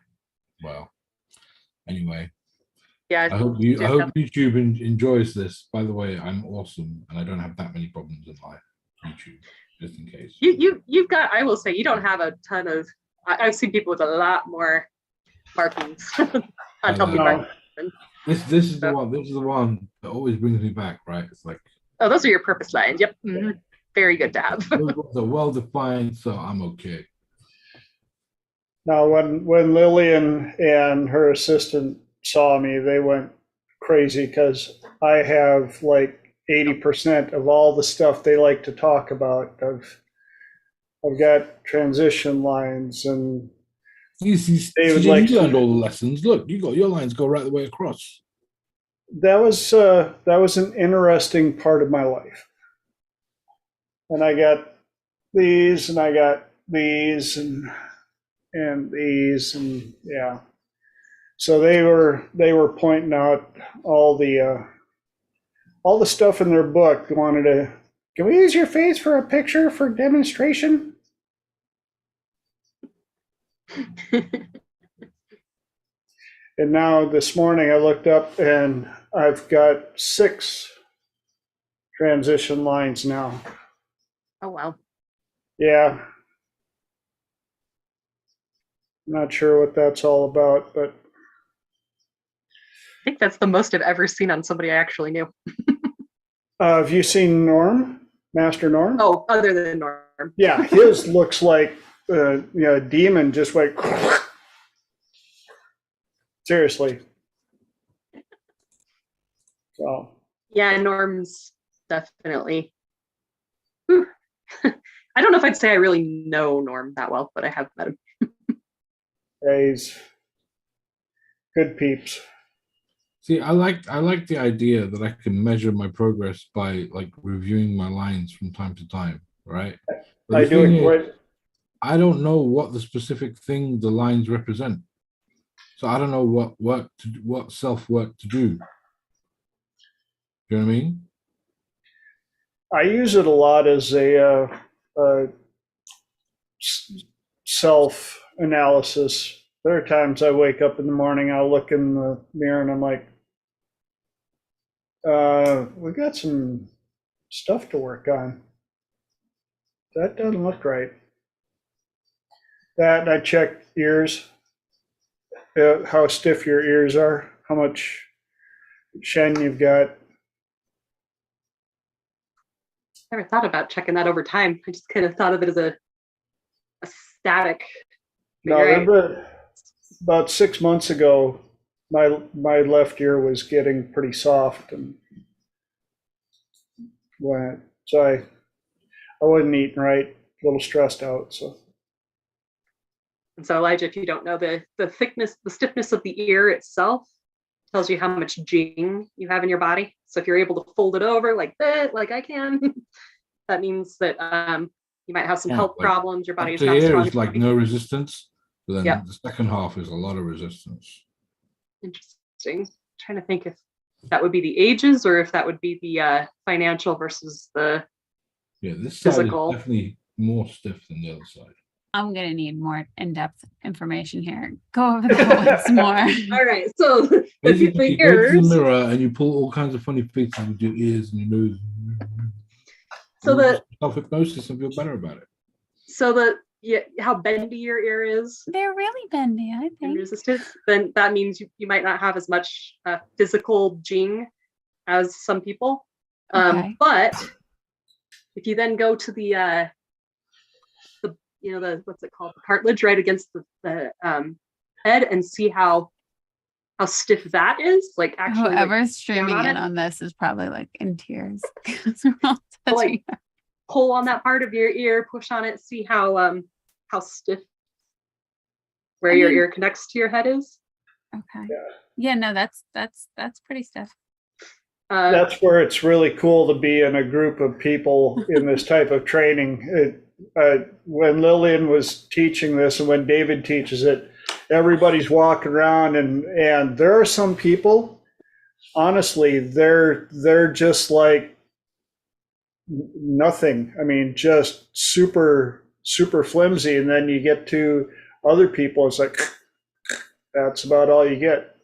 Well, anyway, Yeah. I hope YouTube enjoys this. By the way, I'm awesome and I don't have that many problems in life. YouTube, just in case. You've got, I will say, you don't have a ton of. I've seen people with a lot more markings, unhealthy markings. This is the one. This is the one that always brings me back. Right? It's like. Oh, those are your purpose lines. Yep. Mm-hmm. Very good to have. Those ones are well defined, so I'm okay. Now, when Lillian and her assistant saw me, they went crazy because I have like 80% of all the stuff they like to talk about. I've got transition lines, and You see, David CJ, likes you learned to, all the lessons. Look, you got your lines go right the way across. that was an interesting part of my life. And I got these, and I got these, and these, and yeah. So they were pointing out all the stuff in their book. Wanted to, can we use your face for a picture for demonstration? And now this morning I looked up and I've got 6 transition lines now. Oh, wow. Yeah. Not sure what that's all about, but I think that's the most I've ever seen on somebody I actually knew. have you seen Norm, Master Norm? Oh, other than Norm. Yeah, his looks like a demon just went. Seriously. So. Yeah, Norm's definitely. Whew. I don't know if I'd say I really know Norm that well, but I have met him. Yeah, he's good peeps. See, I like the idea that I can measure my progress by like reviewing my lines from time to time, right? But I the do thing it. is, I don't know what the specific thing the lines represent, so I don't know what self work to do. You know what I mean? I use it a lot as a self analysis. There are times I wake up in the morning, I'll look in the mirror, and I'm like, we got some stuff to work on. That doesn't look right. That I check ears, how stiff your ears are, how much shen you've got. Never thought about checking that over time. I just kind of thought of it as a static. No, about 6 months ago, my left ear was getting pretty soft, and so I wasn't eating right, a little stressed out. So. And so, Elijah, if you don't know, the thickness, the stiffness of the ear itself tells you how much jing you have in your body. So if you're able to fold it over like that, like I can, that means that you might have some health problems. Your body is not strong. Is like no resistance, but then Yep. the second half is a lot of resistance. Interesting. I'm trying to think if that would be the ages or if that would be the financial versus the this physical. side is definitely more stiff than the other side. I'm gonna need more in-depth information here. Go over that once more. All right. So Basically, the you go to the ears. mirror and you pull all kinds of funny faces with your ears and your nose. So the self-hypnosis and feel better about it. So how bendy your ear is. They're really bendy, I think. Resistant, then that means you might not have as much physical jing as some people. Okay. But if you then go to the what's it called, the cartilage right against the head, and see how stiff that is, like actually whoever's streaming in on this is probably like in tears. Like pull on that part of your ear, push on it, see how stiff where your ear connects to your head is. Okay. Yeah, no, that's pretty stiff. That's where it's really cool to be in a group of people in this type of training. When Lillian was teaching this and when David teaches it, everybody's walking around and there are some people, honestly, they're just like nothing. I mean, just super, super flimsy. And then you get to other people, it's like, that's about all you get.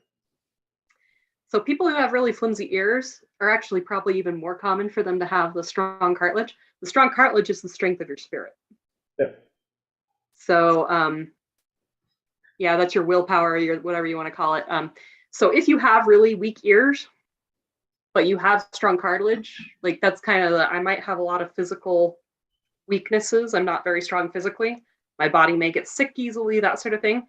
So people who have really flimsy ears are actually probably even more common for them to have the strong cartilage. The strong cartilage is the strength of your spirit. Yeah. So yeah, that's your willpower, your whatever you want to call it. So if you have really weak ears, but you have strong cartilage, like that's kind of I might have a lot of physical weaknesses. I'm not very strong physically, My body may get sick easily, that sort of thing.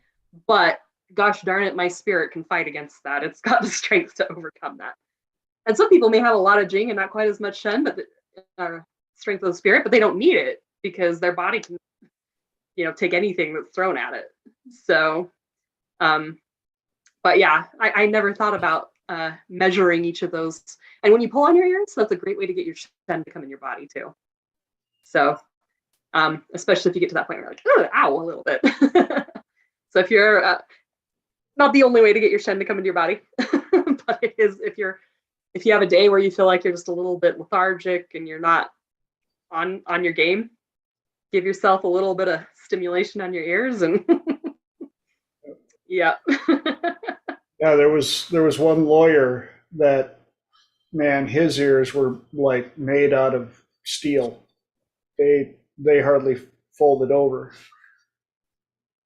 But gosh darn it, my spirit can fight against that. It's got the strength to overcome that. And some people may have a lot of Jing and not quite as much Shen, but the strength of the spirit, but they don't need it because their body can, take anything that's thrown at it. So, but yeah, I never thought about measuring each of those. And when you pull on your ears, that's a great way to get your Shen to come in your body too. So, especially if you get to that point where you're like, oh, ow, a little bit. So if you're not the only way to get your Shen to come into your body, but it is if you have a day where you feel like you're just a little bit lethargic and you're not on your game, give yourself a little bit of stimulation on your ears and yeah. Yeah, there was one lawyer that, man, his ears were like made out of steel. They hardly folded over.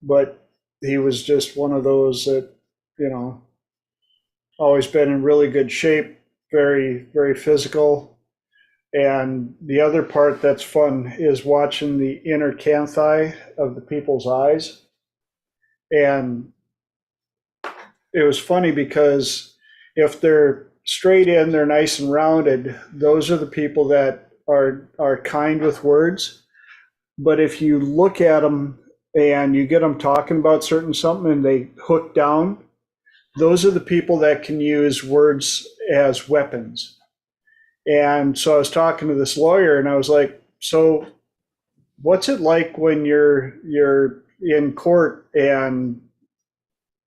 But he was just one of those that, always been in really good shape, very, very physical. And the other part that's fun is watching the inner canthi of the people's eyes. And it was funny because if they're straight in, they're nice and rounded. Those are the people that are kind with words. But if you look at them and you get them talking about something and they hook down, those are the people that can use words as weapons. And so I was talking to this lawyer and I was like, so what's it like when you're in court and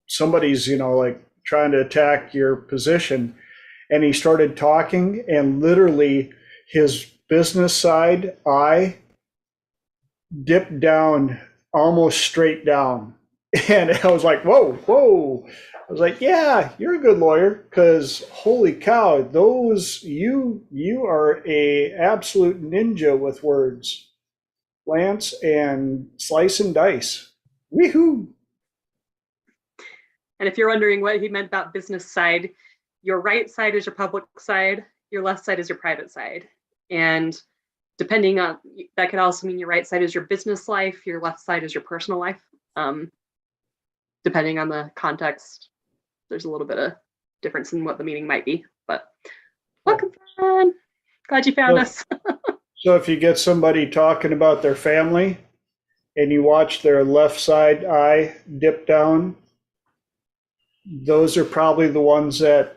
somebody's, like trying to attack your position? And he started talking and literally his business side eye dipped down almost straight down. And I was like, whoa. I was like, yeah, you're a good lawyer, because holy cow, you are a absolute ninja with words, Lance, and slice and dice. Woohoo! And if you're wondering what he meant about business side, your right side is your public side, your left side is your private side. And depending on, that could also mean your right side is your business life, your left side is your personal life. Depending on the context, there's a little bit of difference in what the meaning might be, but welcome, Fran. Glad you found us. So if you get somebody talking about their family and you watch their left side eye dip down, those are probably the ones that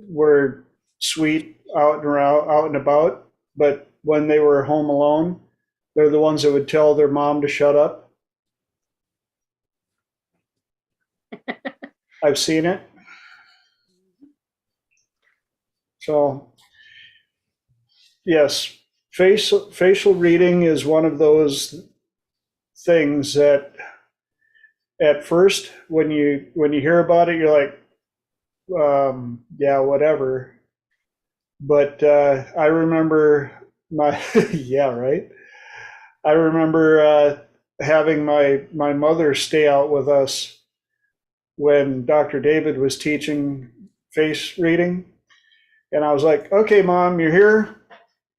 were sweet out and about, but when they were home alone, they're the ones that would tell their mom to shut up. I've seen it. So, yes, facial reading is one of those things that at first, when you hear about it, you're like, yeah, whatever. But I remember yeah, right. I remember having my mother stay out with us when Dr. David was teaching face reading. And I was like, okay, Mom, you're here.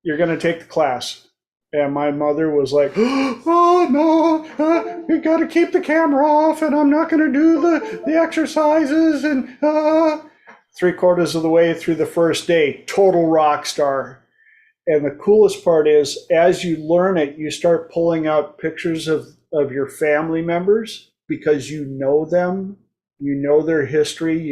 You're going to take the class. And my mother was like, oh, no, you got to keep the camera off, and I'm not going to do the exercises. And 3/4 of the way through the first day, total rock star. And the coolest part is, as you learn it, you start pulling out pictures of your family members because you know them. You know their history,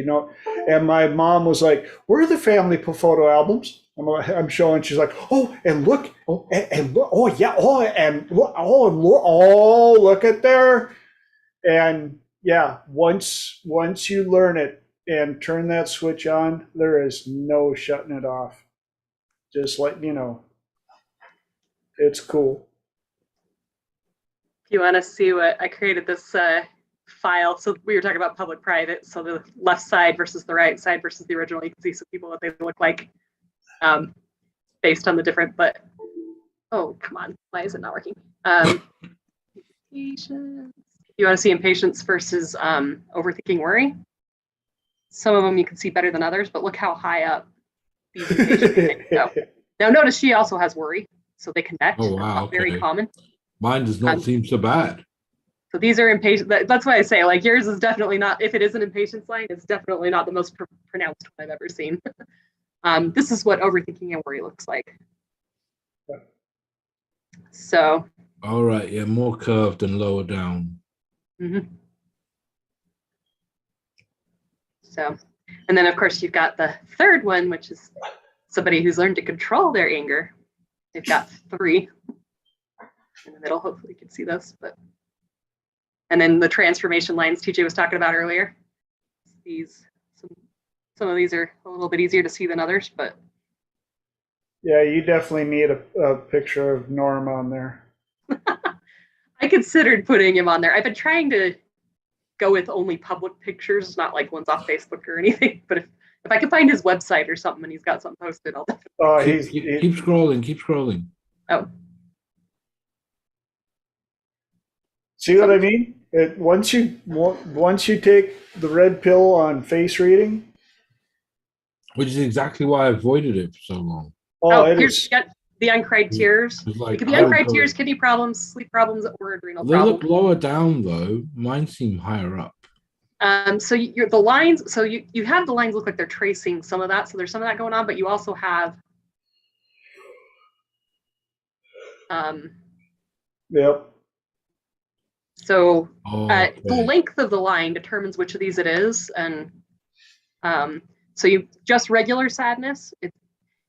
and my mom was like, where are the family photo albums? I'm showing, she's like, oh, and look, oh, and look, oh, yeah, oh, and look, oh, look at there. And yeah, once you learn it and turn that switch on, there is no shutting it off. Just letting you know. It's cool. If you want to see what I created this file, so we were talking about public private, so the left side versus the right side versus the original, you can see some people what they look like based on the different, but oh, come on, why is it not working? Patience. You want to see impatience versus overthinking worry. Some of them you can see better than others, but look how high up these impatience go. Now notice she also has worry, so they connect. Oh wow, Very okay. common. Mine does not seem so bad. So these are impatient. That's why I say, like, yours is definitely not, if it is an impatience line, it's definitely not the most pronounced one I've ever seen. This is what overthinking and worry looks like. So. All right, yeah, more curved and lower down. Mm-hmm. So, and then of course you've got the third one, which is somebody who's learned to control their anger. They've got 3 in the middle. Hopefully you can see this, but. And then the transformation lines TJ was talking about earlier. Some of these are a little bit easier to see than others, but. Yeah, you definitely need a picture of Norm on there. I considered putting him on there. I've been trying to go with only public pictures, not like ones off Facebook or anything. But if I can find his website or something and he's got something posted, I'll definitely. Oh, keep scrolling, keep scrolling. Oh. See what I mean? Once you take the red pill on face reading, which is exactly why I avoided it for so long. Here's the uncried tears. Like, it could be uncried tears, kidney problems, sleep problems, or adrenal they problems. look lower down though. Mine seem higher up. So the lines. So you have the lines look like they're tracing some of that. So there's some of that going on, but you also have. Yep. So okay. The length of the line determines which of these it is, and so you just regular sadness.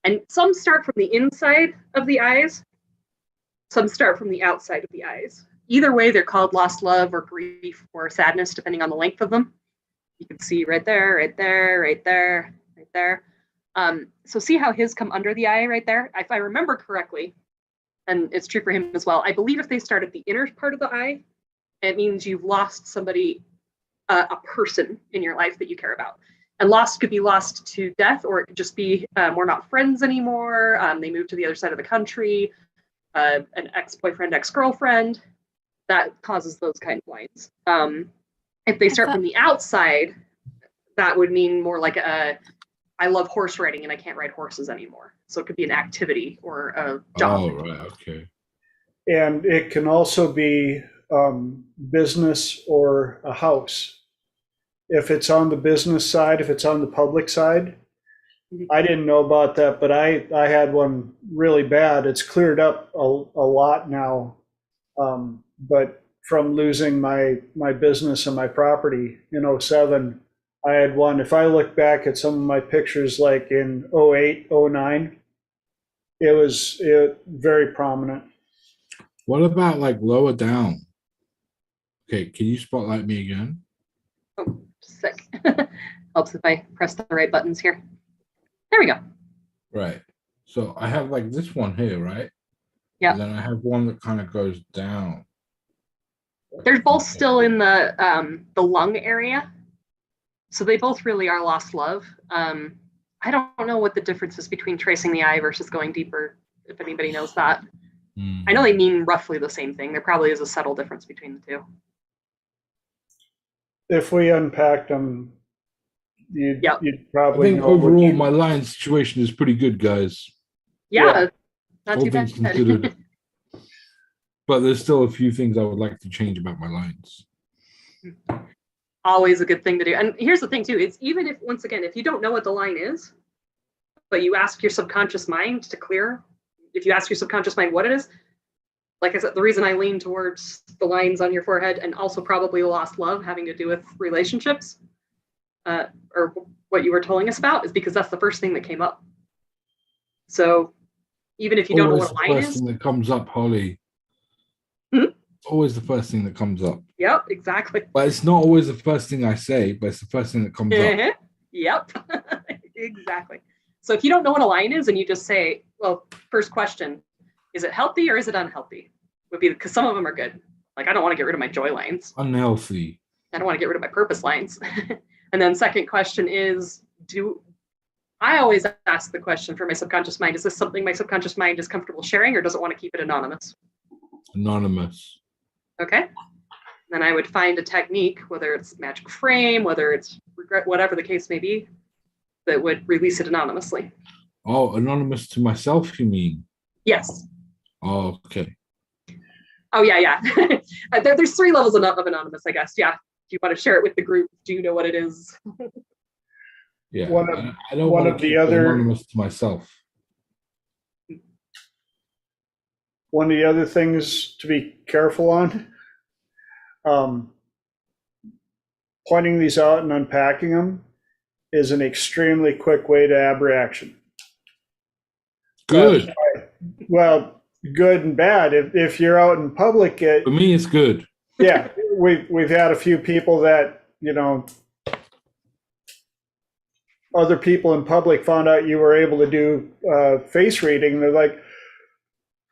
And some start from the inside of the eyes, some start from the outside of the eyes. Either way, they're called lost love or grief or sadness, depending on the length of them. You can see right there, right there, right there, right there. So see how his come under the eye right there? If I remember correctly, and it's true for him as well, I believe if they start at the inner part of the eye, it means you've lost somebody, a person in your life that you care about. And lost could be lost to death, or it could just be we're not friends anymore. They moved to the other side of the country, an ex-boyfriend, ex-girlfriend. That causes those kind of lines. If they start from the outside, that would mean more like I love horse riding and I can't ride horses anymore. So it could be an activity or a job. Oh, right, okay. And it can also be business or a house. If it's on the business side, if it's on the public side, I didn't know about that, but I had one really bad. It's cleared up a lot now, but from losing my business and my property in 2007, I had one. If I look back at some of my pictures, like in 2008, 2009, it was very prominent. What about like lower down? Okay, can you spotlight me again? Oh, sick. Helps if I press the right buttons here. There we go. Right. So I have like this one here, right? Yeah. And then I have one that kind of goes down. They're both still in the lung area. So they both really are lost love. I don't know what the difference is between tracing the eye versus going deeper, if anybody knows that. I know they mean roughly the same thing. There probably is a subtle difference between the two. If we unpacked them, you'd probably I think know overall my line situation is pretty good, guys. Yeah. Not All too things bad. considered. But there's still a few things I would like to change about my lines. Always a good thing to do. And here's the thing too, it's even if, once again, if you don't know what the line is, but you ask your subconscious mind to clear, if you ask your subconscious mind what it is, like I said, the reason I lean towards the lines on your forehead and also probably lost love having to do with relationships, or what you were telling us about, is because that's the first thing that came up. So even if you don't know what a line is. Always the first thing that comes up, Holly. Always the first thing that comes up. Yep, exactly. But it's not always the first thing I say, but it's the first thing that comes up. Yep, exactly. So if you don't know what a line is and you just say, well, first question, is it healthy or is it unhealthy? Would be, because some of them are good. Like, I don't want to get rid of my joy lines. Unhealthy. I don't want to get rid of my purpose lines. And then second question is, I always ask the question for my subconscious mind, is this something my subconscious mind is comfortable sharing or does it want to keep it anonymous? Anonymous. Okay. Then I would find a technique, whether it's magic frame, whether it's regret, whatever the case may be, that would release it anonymously. Oh, anonymous to myself, you mean? Yes. Oh, okay. Oh yeah. There's 3 levels of anonymous, I guess. Yeah. Do you want to share it with the group? Do you know what it is? Yeah, I don't one want of to the keep it other anonymous to myself. one of the other things to be careful on, pointing these out and unpacking them is an extremely quick way to abreaction. Good. Well, good and bad. If you're out in public, For me, it's good. yeah, we've had a few people that, other people in public found out you were able to do face reading. They're like,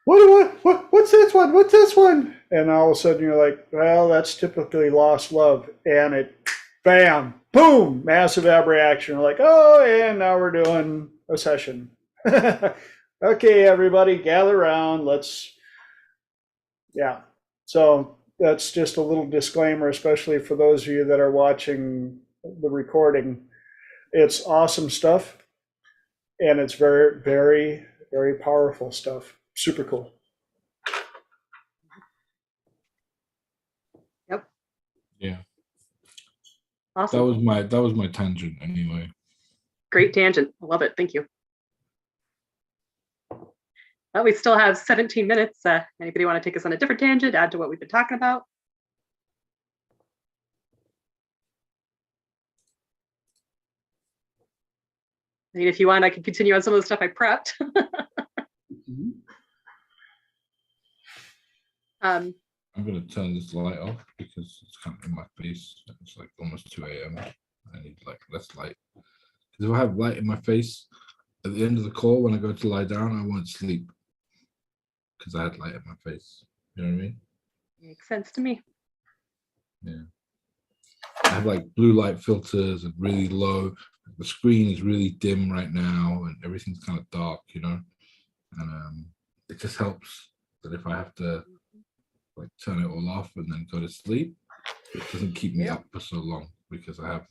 what's this one? What's this one? And all of a sudden you're like, well, that's typically lost love. And it, bam, boom, massive abreaction. We're like, oh, and now we're doing a session. Okay, everybody, gather around. Yeah. So that's just a little disclaimer, especially for those of you that are watching the recording. It's awesome stuff, and it's very, very, very powerful stuff. Super cool. Yep. Yeah. Awesome. That was my tangent anyway. Great tangent. I love it. Thank you. Well, we still have 17 minutes. Anybody want to take us on a different tangent, add to what we've been talking about? I mean, if you want, I can continue on some of the stuff I prepped. I'm going to turn this light off because it's kind of in my face. It's like almost 2 a.m. I need like less light. Because if I have light in my face at the end of the call, when I go to lie down, I won't sleep because I had light in my face. You know what I mean? Makes sense to me. Yeah. I have like blue light filters and really low. The screen is really dim right now and everything's kind of dark, and it just helps that if I have to like turn it all off and then go to sleep, it doesn't keep me up for so long because I have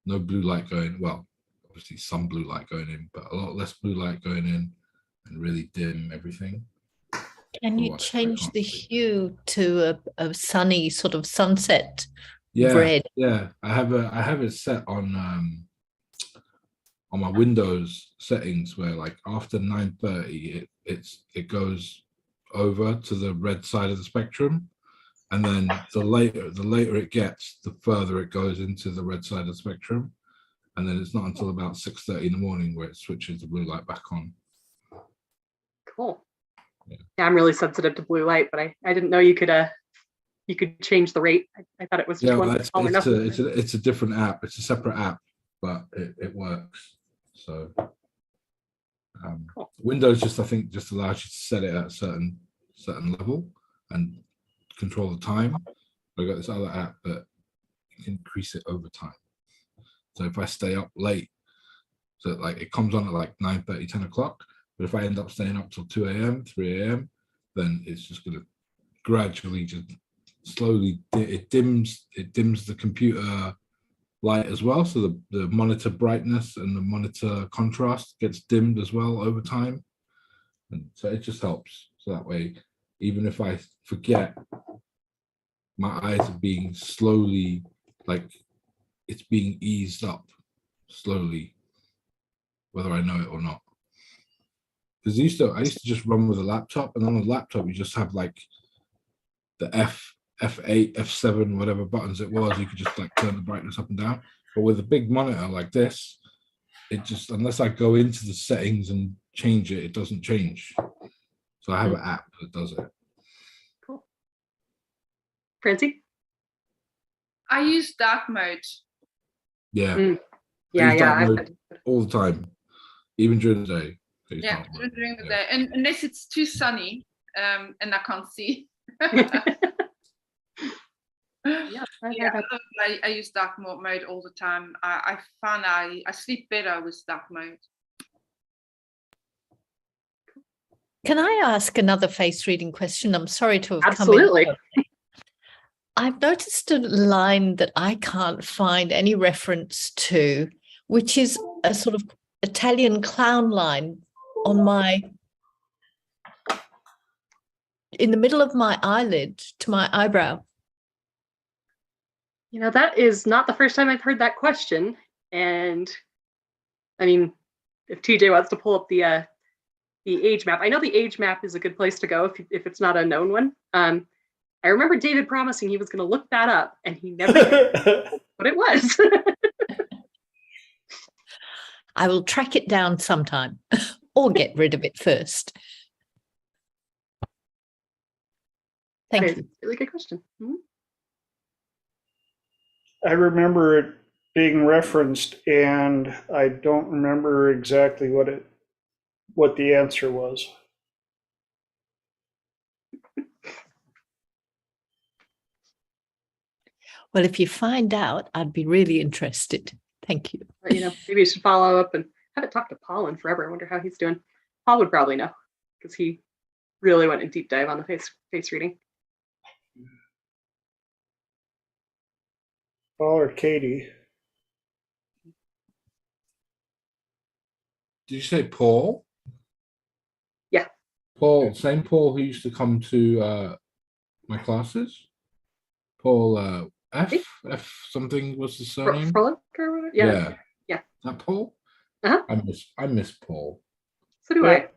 no blue light going. Well, obviously some blue light going in, but a lot less blue light going in and really dim everything. Can you change the hue to a sunny sort of sunset red? Yeah, I have it set on my Windows settings where like after 9:30 it goes over to the red side of the spectrum, and then the later it gets, the further it goes into the red side of the spectrum, and then it's not until about 6:30 in the morning where it switches the blue light back on. Cool. Yeah, I'm really sensitive to blue light, but I didn't know you could change the rate. I thought it was just one all or nothing. It's a different app. It's a separate app, but it works. So cool. Windows I think just allows you to set it at a certain level and control the time. I've got this other app that you can increase it over time. So if I stay up late, so like it comes on at like 9:30, 10 o'clock. But if I end up staying up till 2 a.m., 3 a.m., then it's just going to gradually, just slowly, it dims the computer light as well. So the monitor brightness and the monitor contrast gets dimmed as well over time. And so it just helps. So that way, even if I forget, my eyes are being slowly, like it's being eased up slowly, whether I know it or not. Because I used to just run with a laptop, and on the laptop you just have like the F8, F7, whatever buttons it was. You could just like turn the brightness up and down. But with a big monitor like this, it just, unless I go into the settings and change it, it doesn't change. So I have an app that does it. Cool. Francie? I use dark mode. Yeah. Yeah. All the time, even during the day. Yeah, during the day, and unless it's too sunny, and I can't see. I use dark mode all the time. I find I sleep better with dark mode. Can I ask another face reading question? I'm sorry to have Absolutely. come in. I've noticed a line that I can't find any reference to, which is a sort of Italian clown line on my in the middle of my eyelid to my eyebrow. You know, that is not the first time I've heard that question. And I mean, if TJ wants to pull up the age map, I know the age map is a good place to go if it's not a known one. I remember David promising he was going to look that up, and he never did, but it was. I will track it down sometime or get rid of it first. Thank That is you. a really good question. Mhm. I remember it being referenced, and I don't remember exactly what the answer was. Well, if you find out, I'd be really interested. Thank you. But, you know, maybe you should follow up and haven't talked to Paul in forever. I wonder how he's doing. Paul would probably know because he really went in deep dive on the face reading. Paul or Katie? Did you say Paul? Yeah. Paul, same Paul who used to come to my classes? Paul F something was the surname? Froelich or whatever? Yeah. Yeah. Is that Paul? Uh-huh. I miss Paul. So do Yeah. I.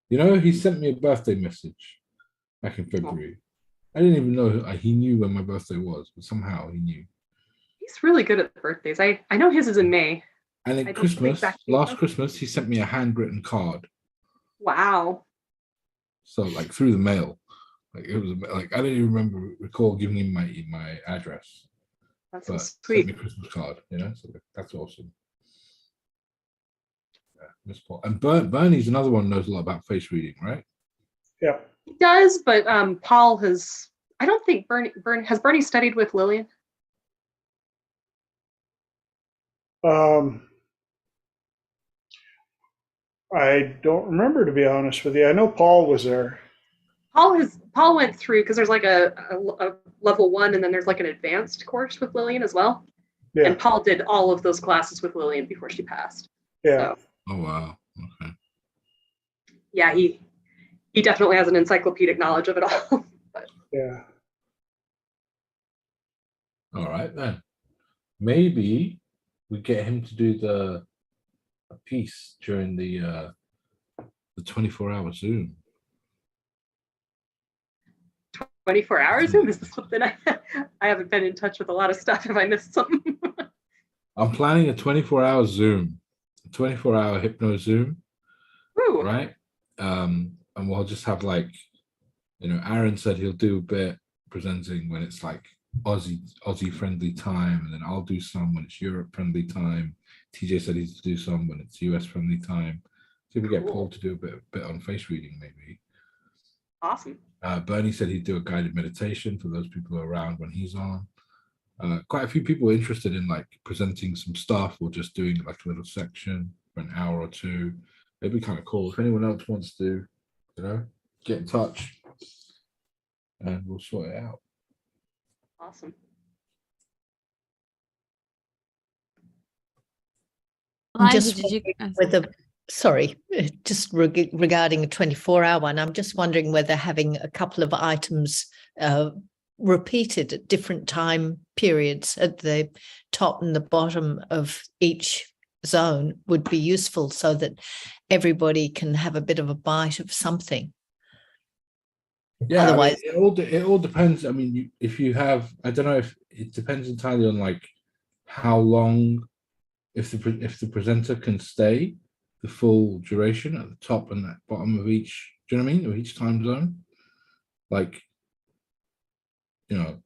You know, he sent me a birthday message back in February. I didn't even know he knew when my birthday was, but somehow he knew. He's really good at birthdays. I know his is in May. And I at don't Christmas, exactly last know. Christmas, he sent me a handwritten card. Wow. So like through the mail. Like it was like I don't even recall giving him my address. That's so But sent sweet. me a Christmas card, you know, so that's awesome. Yeah, Miss Paul. And Bernie's another one who knows a lot about face reading, right? Yeah. He does, but Paul has. I don't think Bernie studied with Lillian. I don't remember, to be honest with you. I know Paul was there. Paul went through because there's like a level 1 and then there's like an advanced course with Lillian as well. Yeah. And Paul did all of those classes with Lillian before she passed. Yeah. So Oh wow. Okay. yeah, he definitely has an encyclopedic knowledge of it all. But Yeah. All right then. Maybe we get him to do a piece during the 24-hour Zoom. 24 hours? This is something I haven't been in touch with a lot of stuff. Have I missed something? I'm planning a 24-hour Zoom, a 24-hour hypno Zoom. Ooh. Right? And we'll just have like, you know, Aaron said he'll do a bit presenting when it's like Aussie friendly time, and then I'll do some when it's Europe friendly time. TJ said he's to do some when it's US friendly time. So we get Cool. Paul to do a bit on face reading maybe. Awesome. Bernie said he'd do a guided meditation for those people who are around when he's on. Quite a few people interested in like presenting some stuff or just doing like a little section for an hour or two. It'd be kind of cool. If anyone else wants to, you know, get in touch and we'll sort it out. Awesome. I'm Liza, just did you? regarding a 24-hour one, I'm just wondering whether having a couple of items repeated at different time periods at the top and the bottom of each zone would be useful so that everybody can have a bit of a bite of something. Yeah, Otherwise, I mean, it all depends. I mean, if you have, I don't know if it depends entirely on like how long, if the presenter can stay the full duration at the top and the bottom of each, do you know what I mean, of each time zone. Like, you know,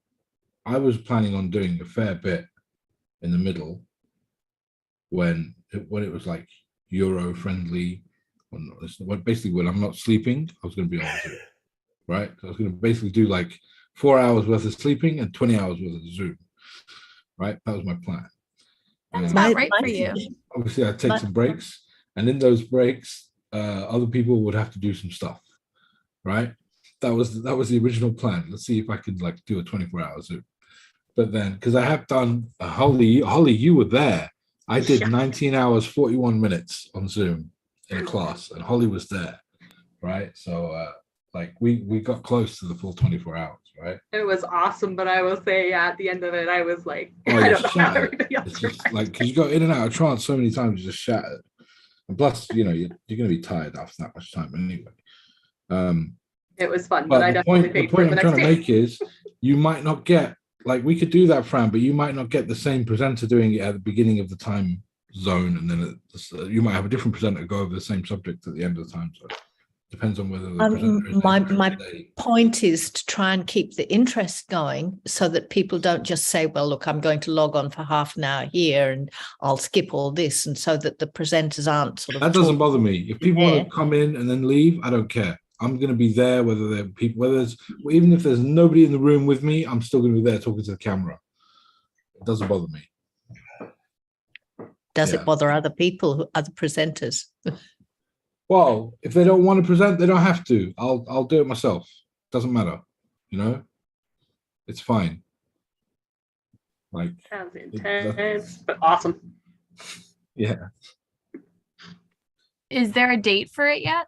I was planning on doing a fair bit in the middle when it was like Euro friendly, basically when I'm not sleeping, I was going to be on Zoom, right? So I was going to basically do like 4 hours worth of sleeping and 20 hours worth of Zoom, right? That was my plan. That's about right for you. Obviously, I'd take some breaks, and in those breaks, other people would have to do some stuff, right? That was the original plan. Let's see if I could like do a 24-hour Zoom. But then, because I have done Holly, you were there. I did 19 hours, 41 minutes on Zoom in a class, and Holly was there, right? So like we got close to the full 24 hours, right? It was awesome, but I will say, yeah, at the end of it, I was like, Oh, I you're don't know how shattered. everybody else It's just survived. like, because you go in and out of trance so many times, you're just shattered. And plus, you know, you're going to be tired after that much time anyway. It was fun, but I the definitely point paid for it the I'm trying next to day. make is you might not get, like, we could do that, Fran, but you might not get the same presenter doing it at the beginning of the time zone, and then you might have a different presenter go over the same subject at the end of the time zone. Depends on whether the presenter is my point is to try and keep the interest going so that people don't just say, well, look, I'm going to log on for half an hour here and I'll skip all this, and so that the presenters aren't sort of that doesn't bother me. If people want to come in and then leave, I don't care. I'm going to be there whether there are people, even if there's nobody in the room with me, I'm still going to be there talking to the camera. It doesn't bother me. Does it bother other people, other presenters? Well, if they don't want to present, they don't have to. I'll do it myself. Doesn't matter, you know. It's fine. Like, Sounds intense, but awesome. Yeah. Is there a date for it yet?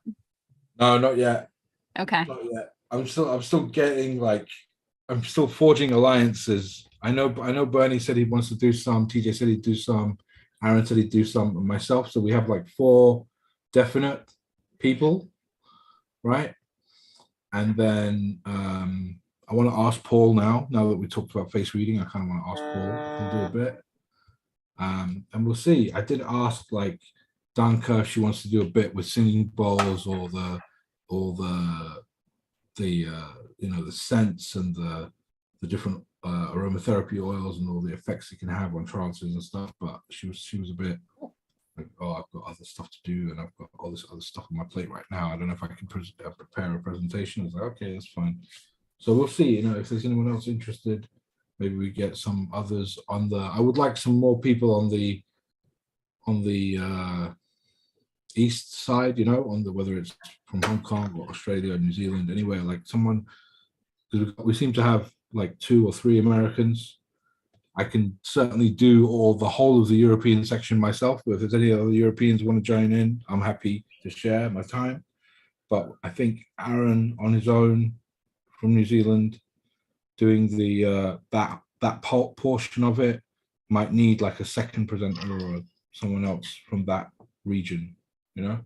No, not yet. Okay. Not yet. I'm still getting, like, I'm still forging alliances. I know Bernie said he wants to do some. TJ said he'd do some. Aaron said he'd do some, and myself. So we have like 4 definite people, right? And then I want to ask Paul now that we talked about face reading. I kind of want to ask Paul to do a bit, and we'll see. I did ask, like, Danka if she wants to do a bit with singing bowls or the you know, the scents and the different aromatherapy oils and all the effects it can have on trances and stuff. But she was a bit like, oh, I've got other stuff to do and I've got all this other stuff on my plate right now. I don't know if I can prepare a presentation. I was like, okay, that's fine. So we'll see. You know, if there's anyone else interested, maybe we get some others on the. I would like some more people on the east side. You know, on the, whether it's from Hong Kong or Australia or New Zealand, anywhere, like someone. We seem to have like 2 or 3 Americans. I can certainly do the whole of the European section myself, but if there's any other Europeans want to join in, I'm happy to share my time. But I think Aaron on his own from New Zealand doing the that portion of it might need like a second presenter or someone else from that region, you know.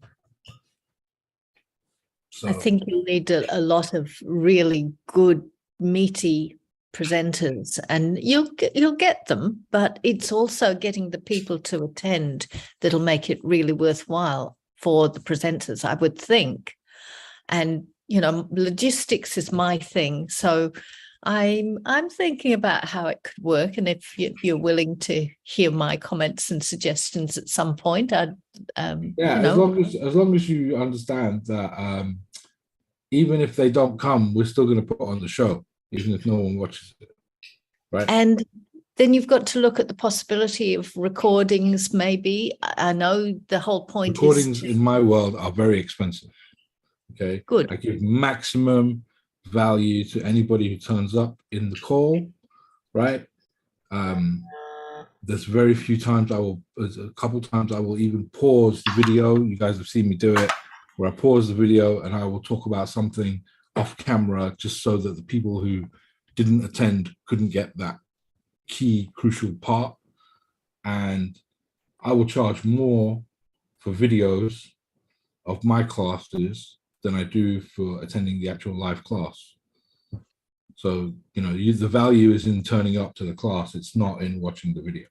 So I think you'll need a lot of really good, meaty presenters, and you'll get them, but it's also getting the people to attend that'll make it really worthwhile for the presenters, I would think. And, you know, logistics is my thing, so I'm thinking about how it could work, and if you're willing to hear my comments and suggestions at some point, I'd yeah, as long as you understand that even if they don't come, we're still going to put on the show, even if no one watches it, right? And then you've got to look at the possibility of recordings. Maybe, I know the whole point recordings is in my world are very expensive. Okay, good. I give maximum value to anybody who turns up in the call, right? There's very few times there's a couple times I will even pause the video. You guys have seen me do it, where I pause the video and I will talk about something off camera, just so that the people who didn't attend couldn't get that key crucial part. And I will charge more for videos of my classes than I do for attending the actual live class. So, you know, the value is in turning up to the class. It's not in watching the video.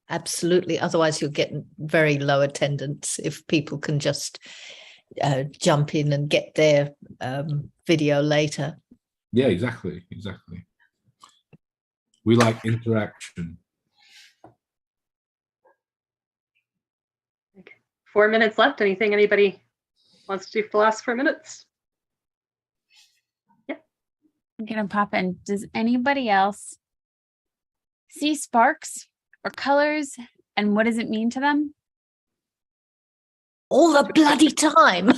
Absolutely. Otherwise, you'll get very low attendance if people can just jump in and get their video later. Yeah, exactly. We like interaction. Okay. 4 minutes left. Anything anybody wants to do for the last 4 minutes? Yeah. I'm gonna pop in. Does anybody else see sparks or colors, and what does it mean to them? All the bloody time.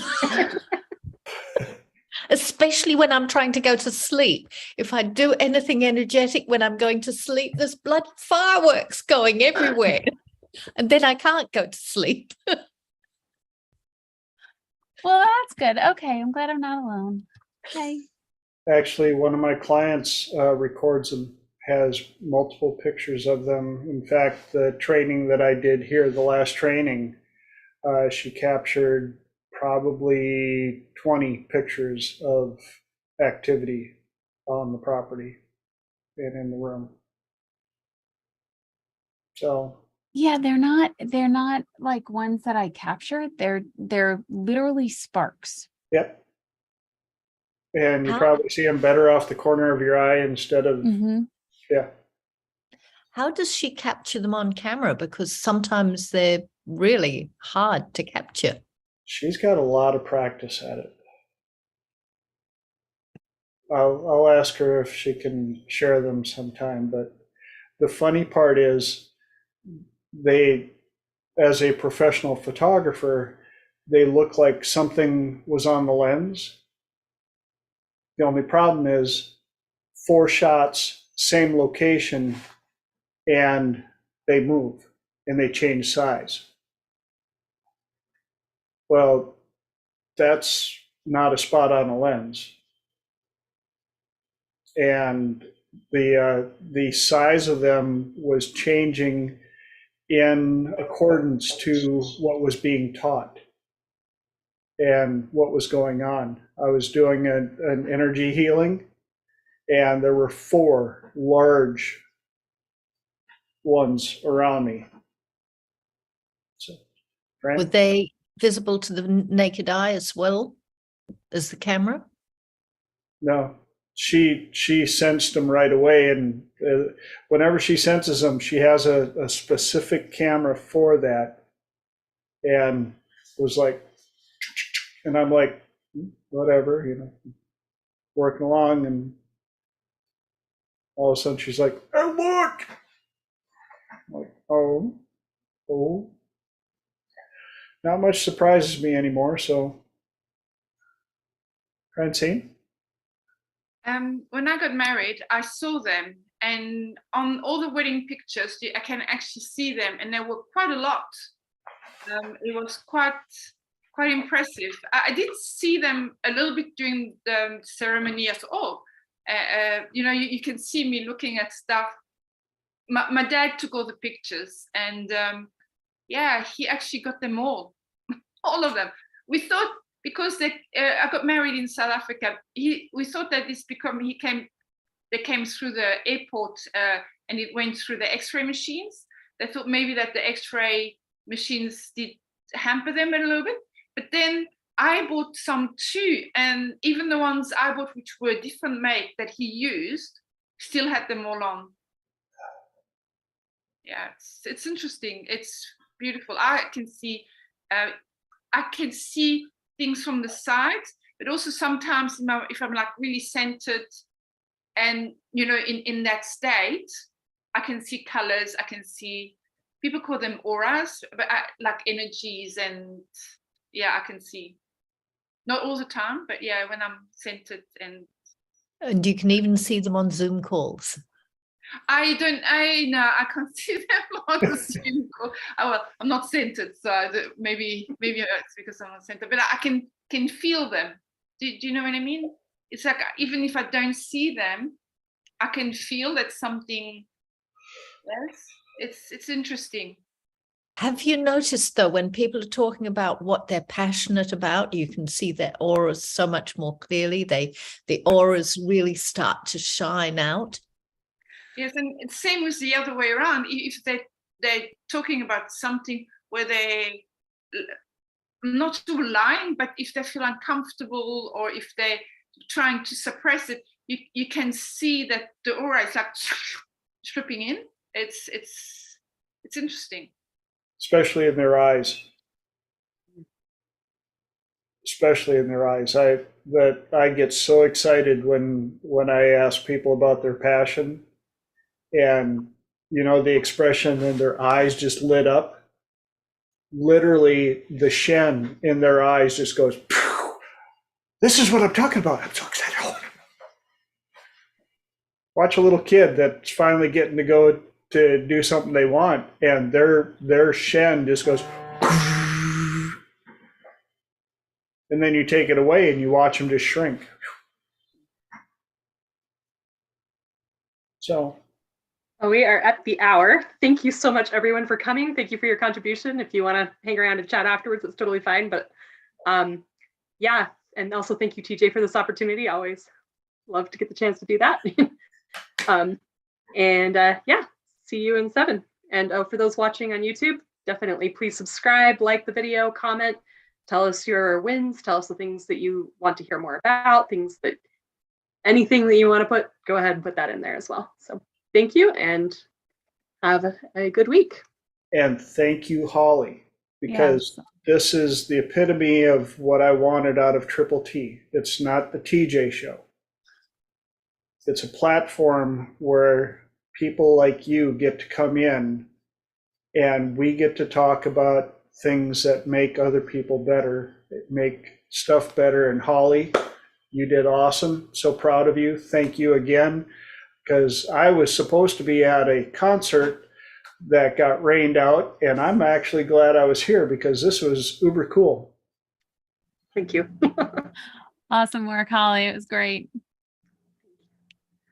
Especially when I'm trying to go to sleep. If I do anything energetic when I'm going to sleep, there's blood fireworks going everywhere. And then I can't go to sleep. Well, that's good. Okay, I'm glad I'm not alone. Okay. Actually, one of my clients records them, has multiple pictures of them. In fact, the training that I did here, the last training, she captured probably 20 pictures of activity on the property and in the room. So Yeah, they're not like ones that I captured. They're literally sparks. yep. And you How- probably see them better off the corner of your eye instead of, Mm-hmm. yeah. How does she capture them on camera? Because sometimes they're really hard to capture. She's got a lot of practice at it. I'll ask her if she can share them sometime, but the funny part is they, as a professional photographer, they look like something was on the lens. The only problem is 4 shots, same location, and they move and they change size. Well, that's not a spot on a lens. And the size of them was changing in accordance to what was being taught and what was going on. I was doing an energy healing, and there were 4 large ones around me. So, Were they visible to the naked eye as well as the camera? no, she sensed them right away, and whenever she senses them, she has a specific camera for that, and was like, and I'm like, whatever, working along, and all of a sudden she's like, oh, look. I'm like, oh. Not much surprises me anymore, so. Francine? When I got married, I saw them, and on all the wedding pictures, I can actually see them, and there were quite a lot. It was quite impressive. I did see them a little bit during the ceremony as well. You can see me looking at stuff. My dad took all the pictures, and he actually got them all of them. We thought, because I got married in South Africa, we thought that they came through the airport, and it went through the X-ray machines. They thought maybe that the X-ray machines did hamper them a little bit, but then I bought some too, and even the ones I bought, which were a different make that he used, still had them all on. Yeah, it's interesting. It's beautiful. I can see things from the side, but also sometimes if I'm like really centered and in that state, I can see colors. I can see, people call them auras, but like energies, and I can see. Not all the time, but when I'm centered. And you can even see them on Zoom calls. I can't see them on the Zoom call. Well, I'm not centered, so maybe it's because I'm not centered, but I can feel them. Do you know what I mean? It's like, even if I don't see them, I can feel that something. Yes, it's interesting. Have you noticed, though, when people are talking about what they're passionate about, you can see their auras so much more clearly. The auras really start to shine out. Yes, and it's same with the other way around. If they're talking about something where they not to lying, but if they feel uncomfortable or if they're trying to suppress it, you can see that the aura is like stripping in. It's interesting. Especially in their eyes. Especially in their eyes. I get so excited when I ask people about their passion, and the expression in their eyes just lit up. Literally, the Shen in their eyes just goes, "Phew, this is what I'm talking about. I'm so excited." Watch a little kid that's finally getting to go to do something they want, and their Shen just goes, and And then you take it away and you watch them just shrink. So We are at the hour. Thank you so much, everyone, for coming. Thank you for your contribution. If you want to hang around and chat afterwards, it's totally fine. But yeah, and also thank you, TJ, for this opportunity. I always love to get the chance to do that. Yeah, see you in 7. And for those watching on YouTube, definitely please subscribe, like the video, comment, tell us your wins, tell us the things that you want to hear more about, anything that you want to put, go ahead and put that in there as well. So thank you and have a good week. And thank you, Holly, because Yes. this is the epitome of what I wanted out of Triple T. It's not the TJ show. It's a platform where people like you get to come in and we get to talk about things that make other people better, make stuff better. And Holly, you did awesome. So proud of you. Thank you again, because I was supposed to be at a concert that got rained out, and I'm actually glad I was here because this was uber cool. Thank you. Awesome work, Holly. It was great.